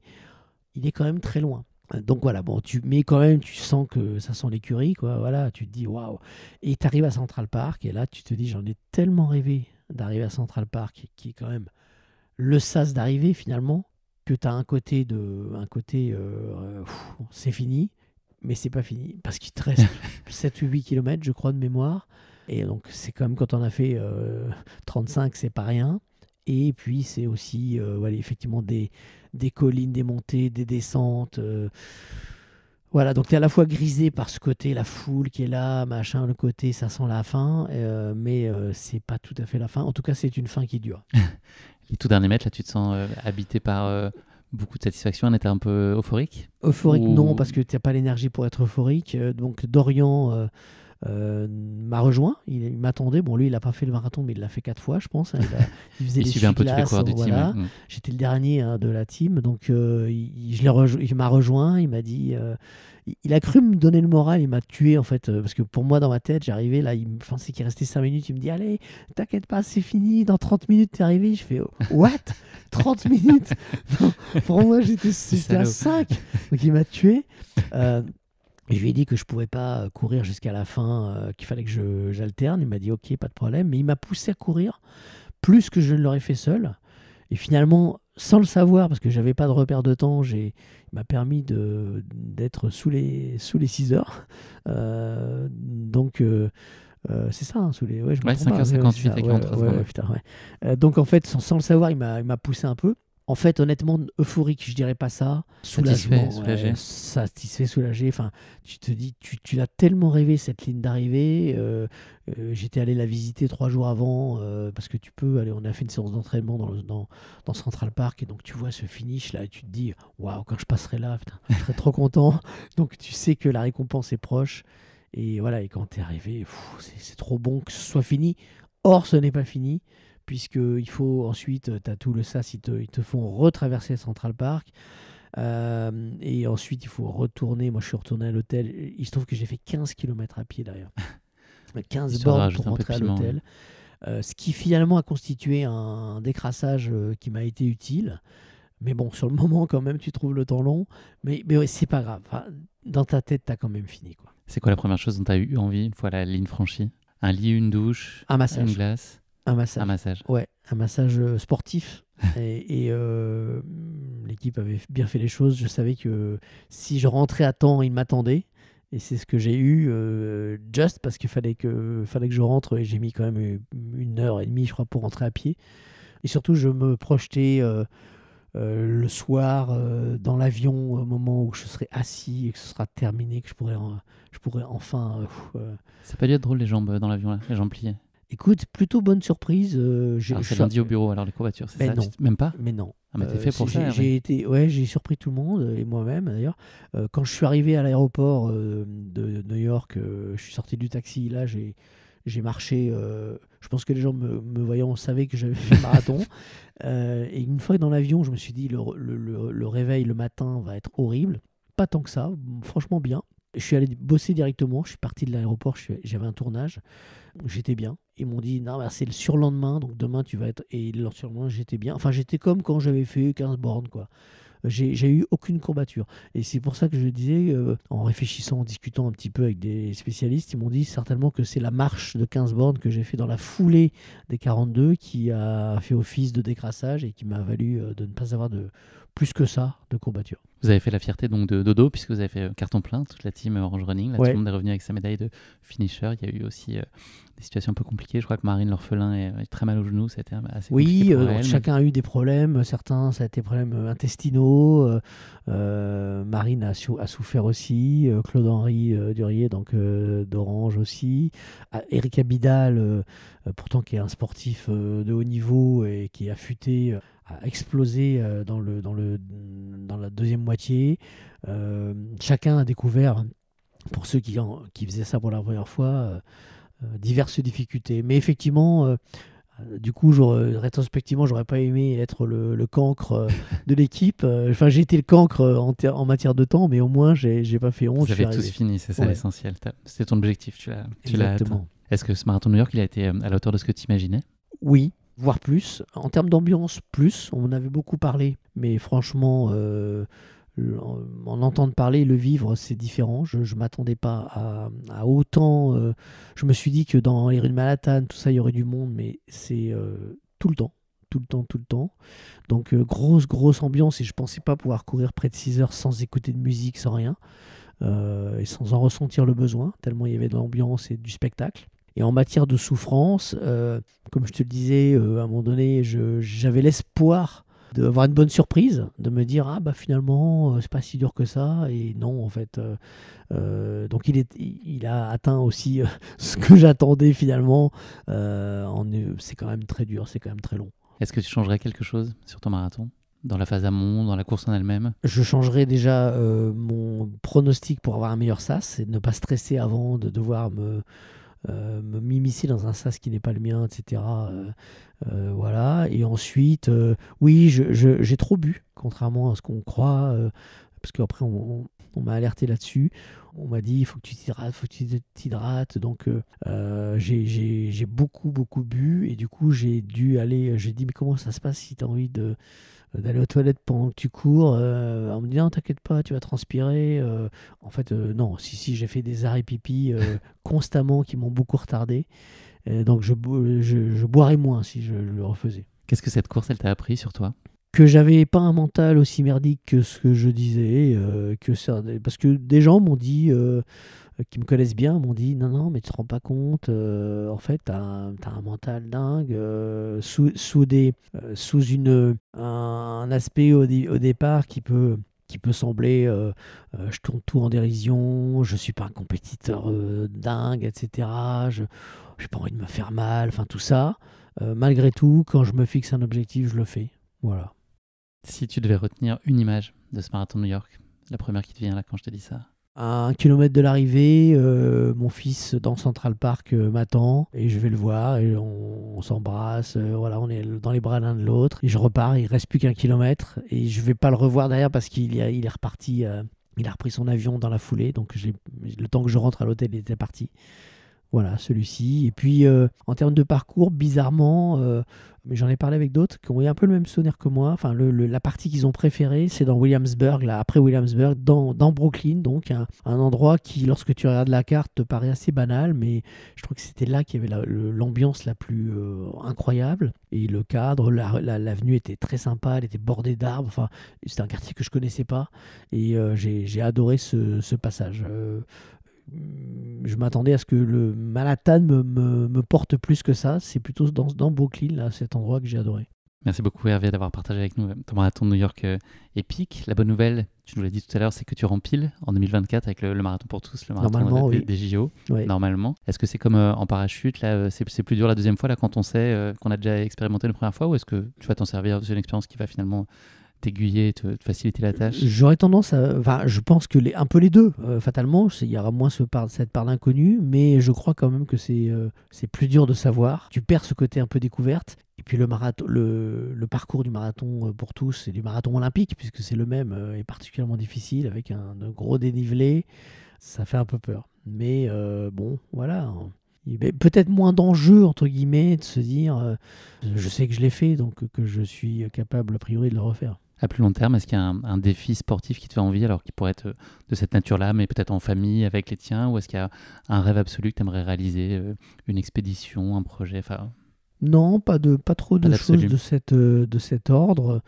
il est quand même très loin. Donc voilà, mais quand même, tu sens que ça sent l'écurie, quoi. Voilà, tu te dis waouh. Et tu arrives à Central Park, et là, tu te dis, j'en ai tellement rêvé d'arriver à Central Park, qui est quand même le sas d'arrivée finalement, que tu as un côté c'est fini, mais c'est pas fini, parce qu'il te reste 7 ou 8 km, je crois, de mémoire. Et donc, c'est quand même, quand on a fait 35, c'est pas rien. Et puis c'est aussi voilà, effectivement des collines, des montées, des descentes. Voilà, donc tu es à la fois grisé par ce côté, la foule qui est là, machin, le côté, ça sent la fin, mais c'est pas tout à fait la fin. En tout cas, c'est une fin qui dure. Les tout derniers mètres, là, tu te sens habité par beaucoup de satisfaction, un état un peu euphorique? Euphorique, Ou... non, parce que tu n'as pas l'énergie pour être euphorique. Donc Dorian m'a rejoint, il m'attendait. Bon, lui, il n'a pas fait le marathon, mais il l'a fait 4 fois, je pense. Il faisait Il les suivait un peu tous les glaces, coureurs du voilà. team. J'étais le dernier de la team, donc il m'a rejoint, il m'a dit... il a cru me donner le moral, il m'a tué en fait, parce que pour moi dans ma tête, j'arrivais là, je pensais qu'il restait 5 minutes, il me dit allez, t'inquiète pas, c'est fini, dans 30 minutes t'es arrivé, je fais what 30 minutes Non, pour moi j'étais à 5, donc il m'a tué. Je lui ai dit que je pouvais pas courir jusqu'à la fin, qu'il fallait que j'alterne, il m'a dit ok, pas de problème, mais il m'a poussé à courir plus que je ne l'aurais fait seul. Et finalement, sans le savoir, parce que j'avais pas de repère de temps, il m'a permis d'être sous les 6 heures. Donc, c'est ça, sous les... Ouais, je me trompe pas, 5h58 avec 43 secondes. Putain, ouais. Donc, en fait, sans le savoir, il m'a poussé un peu. En fait, honnêtement, euphorique, je dirais pas ça. Satisfait, soulagé. Satisfait, soulagé. Enfin, tu te dis, tu l'as tellement rêvé cette ligne d'arrivée. J'étais allé la visiter 3 jours avant parce que tu peux aller. On a fait une séance d'entraînement dans Central Park et donc tu vois ce finish là et tu te dis, waouh, quand je passerai là, putain, je serai trop content. Donc tu sais que la récompense est proche. Et voilà, et quand tu es arrivé, c'est trop bon que ce soit fini. Or, ce n'est pas fini. Puisqu'il faut ensuite, tu as tout le SAS, ils te font retraverser Central Park. Et ensuite, il faut retourner. Moi, je suis retourné à l'hôtel. Il se trouve que j'ai fait 15 km à pied d'ailleurs. 15 bornes pour rentrer à l'hôtel. Ce qui finalement a constitué un décrassage qui m'a été utile. Mais bon, sur le moment, quand même, tu trouves le temps long. Mais ouais, c'est pas grave. Enfin, dans ta tête, tu as quand même fini, quoi. C'est quoi la première chose dont tu as eu envie une fois la ligne franchie? Un lit, une douche, un massage. Une glace? Un massage. Ouais, un massage sportif. et l'équipe avait bien fait les choses. Je savais que si je rentrais à temps, ils m'attendaient. Et c'est ce que j'ai eu, juste parce qu'il fallait que je rentre. Et j'ai mis quand même 1h30, je crois, pour rentrer à pied. Et surtout, je me projetais le soir dans l'avion au moment où je serai assis et que ce sera terminé, que je pourrais enfin... Ça n'a pas dû être drôle les jambes dans l'avion, là, les jambes pliées? Écoute, plutôt bonne surprise. C'est lundi au bureau, alors les courbatures, c'est ça? Non. Même pas? Mais non. Ah, mais t'es fait pour ça. J'ai surpris tout le monde, et moi-même d'ailleurs. Quand je suis arrivé à l'aéroport de New York, je suis sorti du taxi, là j'ai marché. Je pense que les gens me voyant savaient que j'avais fait le marathon. Et une fois dans l'avion, je me suis dit le réveil le matin va être horrible. Pas tant que ça, franchement bien. Je suis allé bosser directement, je suis parti de l'aéroport, j'avais un tournage, j'étais bien. Ils m'ont dit, non, c'est le surlendemain, donc demain tu vas être... Et le surlendemain, j'étais bien. Enfin, j'étais comme quand j'avais fait 15 bornes, quoi. J'ai eu aucune courbature. Et c'est pour ça que je disais, en réfléchissant, en discutant un petit peu avec des spécialistes, ils m'ont dit certainement que c'est la marche de 15 bornes que j'ai fait dans la foulée des 42 qui a fait office de décrassage et qui m'a valu de ne pas avoir plus que ça de courbature. Vous avez fait la fierté donc de Dodo, puisque vous avez fait carton plein, toute la team Orange Running. Là, tout le monde est revenu avec sa médaille de finisher. Il y a eu aussi des situations un peu compliquées. Je crois que Marine l'orphelin est très mal au genou. Ça a été assez compliqué pour elle, chacun a eu des problèmes. Certains, ça a été des problèmes intestinaux. Marine a souffert aussi. Claude-Henri Durier, donc d'Orange aussi. Eric Abidal, pourtant qui est un sportif de haut niveau et qui est affûté, a explosé dans la deuxième moitié. Chacun a découvert, pour ceux qui faisaient ça pour la première fois, diverses difficultés. Mais effectivement, du coup, rétrospectivement, j'aurais pas aimé être le cancre de l'équipe. Enfin, j'ai été le cancre en matière de temps, mais au moins, j'ai pas fait honte. Vous avez tous fini, c'est ça l'essentiel. C'était ton objectif, tu l'as atteint. Est-ce que ce marathon de New York, il a été à la hauteur de ce que tu imaginais? Oui, voire plus. En termes d'ambiance, plus. On en avait beaucoup parlé, mais franchement, en entendre parler, le vivre, c'est différent. Je ne m'attendais pas à autant. Je me suis dit que dans les rues de Manhattan, tout ça, il y aurait du monde, mais c'est tout le temps. Tout le temps. Donc, grosse ambiance, et je ne pensais pas pouvoir courir près de 6 heures sans écouter de musique, sans rien, et sans en ressentir le besoin, tellement il y avait de l'ambiance et du spectacle. Et en matière de souffrance, comme je te le disais, à un moment donné, j'avais l'espoir d'avoir une bonne surprise, de me dire ah bah finalement c'est pas si dur que ça, et non en fait. Donc il a atteint aussi ce que j'attendais finalement. C'est quand même très dur, c'est quand même très long. Est-ce que tu changerais quelque chose sur ton marathon? Dans la phase amont, dans la course en elle-même? Je changerais déjà mon pronostic pour avoir un meilleur sas et ne pas stresser avant de devoir me m'immiscer dans un sas qui n'est pas le mien, etc. Voilà. Et ensuite, oui, j'ai trop bu, contrairement à ce qu'on croit, parce qu'après, on m'a alerté là-dessus. On m'a dit, il faut que tu t'hydrates, faut que tu t'hydrates. Donc, j'ai beaucoup, beaucoup bu. Et du coup, j'ai dit, mais comment ça se passe si tu as envie d'aller aux toilettes pendant que tu cours? On me dit, non, t'inquiète pas, tu vas transpirer. En fait, non, si, j'ai fait des arrêts pipi constamment qui m'ont beaucoup retardé. Donc, je boirais moins si je le refaisais. Qu'est-ce que cette course, elle t'a appris sur toi? Que j'avais pas un mental aussi merdique que ce que je disais, parce que des gens m'ont dit, qui me connaissent bien, m'ont dit non, mais tu te rends pas compte, en fait, t'as un mental dingue, sous un aspect au départ qui peut sembler, je tourne tout en dérision, je suis pas un compétiteur dingue, etc. J'ai pas envie de me faire mal, enfin tout ça. Malgré tout, quand je me fixe un objectif, je le fais. Voilà. Si tu devais retenir une image de ce marathon de New York, la première qui te vient là quand je te dis ça. À 1 kilomètre de l'arrivée, mon fils dans Central Park m'attend et je vais le voir et on s'embrasse. Voilà, on est dans les bras l'un de l'autre. Et je repars, il reste plus qu'1 kilomètre et je vais pas le revoir derrière parce qu'il est reparti. Il a repris son avion dans la foulée, donc le temps que je rentre à l'hôtel, il était parti. Voilà, celui-ci. Et puis, en termes de parcours, bizarrement, mais j'en ai parlé avec d'autres qui ont eu un peu le même souvenir que moi. Enfin, la partie qu'ils ont préférée, c'est dans Williamsburg, là, après Williamsburg, dans Brooklyn, donc un endroit qui, lorsque tu regardes la carte, te paraît assez banal, mais je trouve que c'était là qu'il y avait l'ambiance la plus incroyable. Et le cadre, l'avenue était très sympa, elle était bordée d'arbres. Enfin, c'était un quartier que je connaissais pas. Et j'ai adoré ce passage. Je m'attendais à ce que le Manhattan me porte plus que ça. C'est plutôt dans Brooklyn, là, cet endroit que j'ai adoré. Merci beaucoup Hervé d'avoir partagé avec nous ton marathon de New York épique. La bonne nouvelle, tu nous l'as dit tout à l'heure, c'est que tu rempiles en 2024 avec le marathon pour tous, le marathon des JO, oui. Normalement. Est-ce que c'est comme en parachute, là, c'est plus dur la deuxième fois, là, quand on sait qu'on a déjà expérimenté la première fois, ou est-ce que tu vas t'en servir? C'est une expérience qui va finalement t'aiguiller, te faciliter la tâche? J'aurais tendance à... Enfin, je pense que un peu les deux, fatalement. Il y aura moins cette part d'inconnu, mais je crois quand même que c'est plus dur de savoir. Tu perds ce côté un peu découverte. Et puis le parcours du marathon pour tous et du marathon olympique, puisque c'est le même, est particulièrement difficile, avec un gros dénivelé. Ça fait un peu peur. Mais bon, voilà. Peut-être moins d'enjeu, entre guillemets, de se dire je sais que je l'ai fait, donc que je suis capable, a priori, de le refaire. À plus long terme, est-ce qu'il y a un défi sportif qui te fait envie, alors qui pourrait être de cette nature-là, mais peut-être en famille avec les tiens, ou est-ce qu'il y a un rêve absolu que tu aimerais réaliser, une expédition, un projet, enfin... Non, pas trop de choses de cet ordre.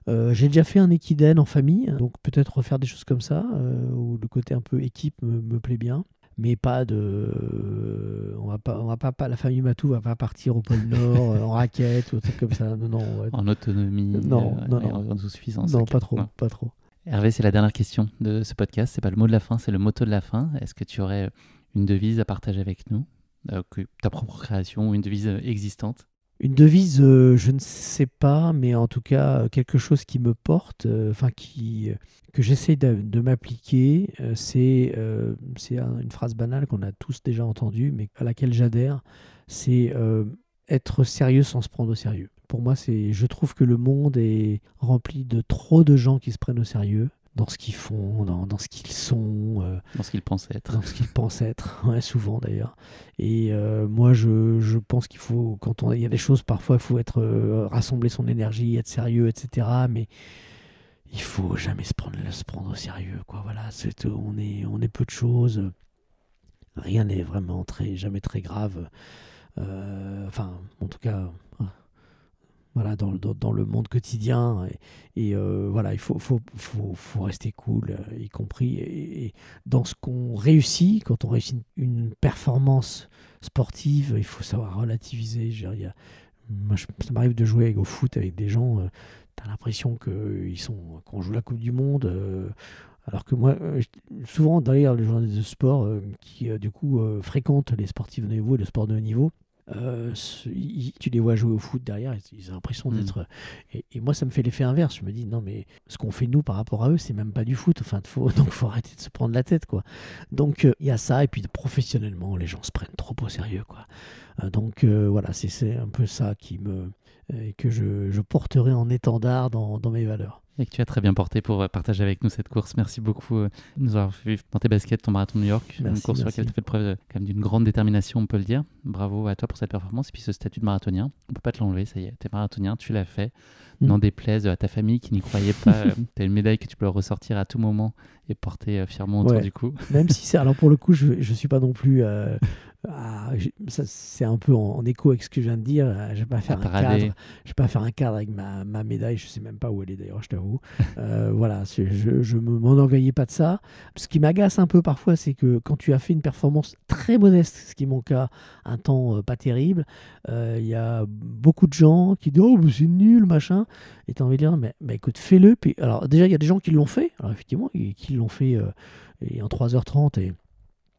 J'ai déjà fait un équidène en famille, donc peut-être refaire des choses comme ça, où le côté un peu équipe me plaît bien. Mais pas de... on va pas, la famille Matou va pas partir au pôle Nord en raquette ou un truc comme ça. Non. Ouais. En autonomie, non. En autosuffisance. Non, okay. pas trop. Hervé, c'est la dernière question de ce podcast. C'est pas le mot de la fin, c'est le motto de la fin. Est-ce que tu aurais une devise à partager avec nous, ta propre création ou une devise existante? Une devise, je ne sais pas, mais en tout cas, quelque chose qui me porte, que j'essaie de m'appliquer, c'est une phrase banale qu'on a tous déjà entendue, mais à laquelle j'adhère, c'est être sérieux sans se prendre au sérieux. Pour moi, je trouve que le monde est rempli de trop de gens qui se prennent au sérieux, dans ce qu'ils font, dans ce qu'ils sont. Dans ce qu'ils pensent être. Dans ce qu'ils pensent être, ouais, souvent d'ailleurs. Et moi, je pense qu'il faut, il y a des choses, parfois, il faut rassembler son énergie, être sérieux, etc. Mais il faut jamais se prendre au sérieux, quoi. Voilà, on est peu de choses. Rien n'est vraiment jamais très grave. En tout cas... voilà, dans le monde quotidien. Voilà, il faut rester cool, y compris et dans ce qu'on réussit. Quand on réussit une performance sportive, il faut savoir relativiser. Je veux dire, moi, ça m'arrive de jouer au foot avec des gens, tu as l'impression qu'on joue la Coupe du Monde. Alors que moi, souvent, d'ailleurs, les journalistes de sport qui, du coup, fréquentent les sportifs de haut niveau et le sport de haut niveau, tu les vois jouer au foot derrière, ils ont l'impression d'être. Et moi, ça me fait l'effet inverse. Je me dis, non, mais ce qu'on fait nous par rapport à eux, c'est même pas du foot. Enfin, donc, faut arrêter de se prendre la tête, quoi. Donc, il y a ça. Et puis, professionnellement, les gens se prennent trop au sérieux, quoi. Donc, voilà, c'est un peu ça que je porterai en étendard dans mes valeurs. Et que tu as très bien porté pour partager avec nous cette course. Merci beaucoup de nous avoir vu dans tes baskets ton marathon de New York. Une course sur laquelle tu as fait preuve quand même d'une grande détermination, on peut le dire. Bravo à toi pour cette performance. Et puis ce statut de marathonien, on ne peut pas te l'enlever, ça y est, tu es marathonien, tu l'as fait. N'en déplaise à ta famille qui n'y croyait pas. Tu as une médaille que tu peux ressortir à tout moment et porter fièrement autour du cou. Même si c'est... Alors pour le coup, je ne suis pas non plus... ça, c'est un peu en écho avec ce que je viens de dire. Je vais pas faire un cadre avec ma médaille. Je sais même pas où elle est d'ailleurs, je t'avoue. Voilà, je m'enorgueillais pas de ça. Ce qui m'agace un peu parfois, c'est que quand tu as fait une performance très modeste, ce qui est mon cas, un temps pas terrible, il y a beaucoup de gens qui disent oh c'est nul machin. Et tu as envie de dire mais écoute, fais-le. Puis, alors déjà il y a des gens qui l'ont fait. Alors effectivement, qui l'ont fait en 3h30 et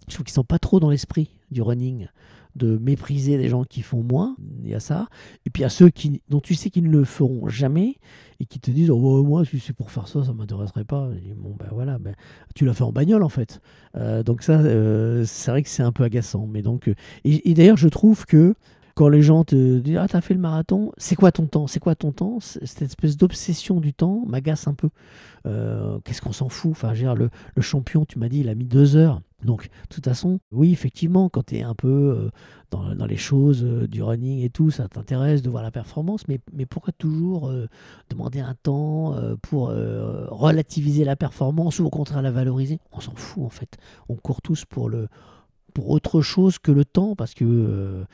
je trouve qu'ils ne sont pas trop dans l'esprit du running, de mépriser les gens qui font moins. Il y a ça. Et puis il y a ceux dont tu sais qu'ils ne le feront jamais et qui te disent oh, moi, si c'est pour faire ça, ça ne m'intéresserait pas. Et bon, ben voilà, tu l'as fait en bagnole en fait. Donc ça, c'est vrai que c'est un peu agaçant. Mais donc, et d'ailleurs, je trouve que quand les gens te disent ah, t'as fait le marathon, c'est quoi ton temps? C'est quoi ton temps? Cette espèce d'obsession du temps m'agace un peu. Qu'est-ce qu'on s'en fout? Enfin, le champion, tu m'as dit, il a mis 2 heures. Donc, de toute façon, oui, effectivement, quand tu es un peu dans les choses du running et tout, ça t'intéresse de voir la performance, mais pourquoi toujours demander un temps pour relativiser la performance ou au contraire la valoriser? On s'en fout, en fait. On court tous pour autre chose que le temps, parce que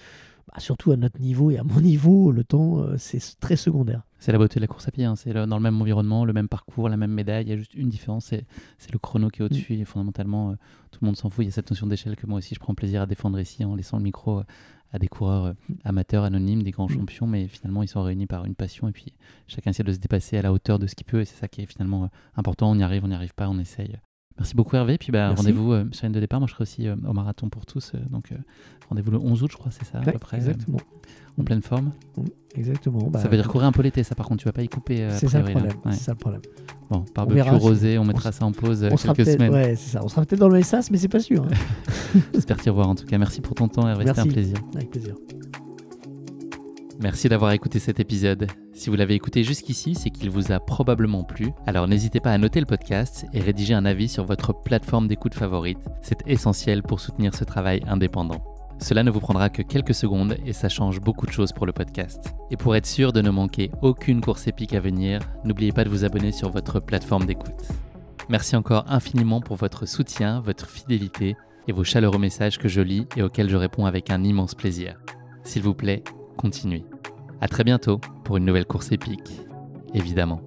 surtout à notre niveau et à mon niveau, le temps, c'est très secondaire. C'est la beauté de la course à pied, hein. C'est dans le même environnement, le même parcours, la même médaille. Il y a juste une différence, c'est le chrono qui est au-dessus. Et fondamentalement, tout le monde s'en fout. Il y a cette notion d'échelle que moi aussi, je prends plaisir à défendre ici en laissant le micro à des coureurs amateurs, anonymes, des grands champions. Mais finalement, ils sont réunis par une passion. Et puis, chacun essaie de se dépasser à la hauteur de ce qu'il peut. Et c'est ça qui est finalement important. On y arrive, on n'y arrive pas, on essaye. Merci beaucoup Hervé, puis rendez-vous sur la ligne de départ. Moi je serai aussi au marathon pour tous, donc rendez-vous le 11 août je crois, c'est ça à peu près. Exactement. En pleine forme. Exactement. Ça veut dire courir un peu l'été ça par contre, tu vas pas y couper. C'est ça le problème. Ouais. C'est ça le problème. Bon, barbecue rosé, on mettra ça en pause quelques semaines. Ouais, c'est ça. On sera peut-être dans le SAS, mais c'est pas sûr. Hein. J'espère t'y revoir en tout cas. Merci pour ton temps Hervé, c'était un plaisir. Avec plaisir. Merci d'avoir écouté cet épisode. Si vous l'avez écouté jusqu'ici, c'est qu'il vous a probablement plu. Alors n'hésitez pas à noter le podcast et rédiger un avis sur votre plateforme d'écoute favorite. C'est essentiel pour soutenir ce travail indépendant. Cela ne vous prendra que quelques secondes et ça change beaucoup de choses pour le podcast. Et pour être sûr de ne manquer aucune course épique à venir, n'oubliez pas de vous abonner sur votre plateforme d'écoute. Merci encore infiniment pour votre soutien, votre fidélité et vos chaleureux messages que je lis et auxquels je réponds avec un immense plaisir. S'il vous plaît, continuez. À très bientôt pour une nouvelle course épique, évidemment.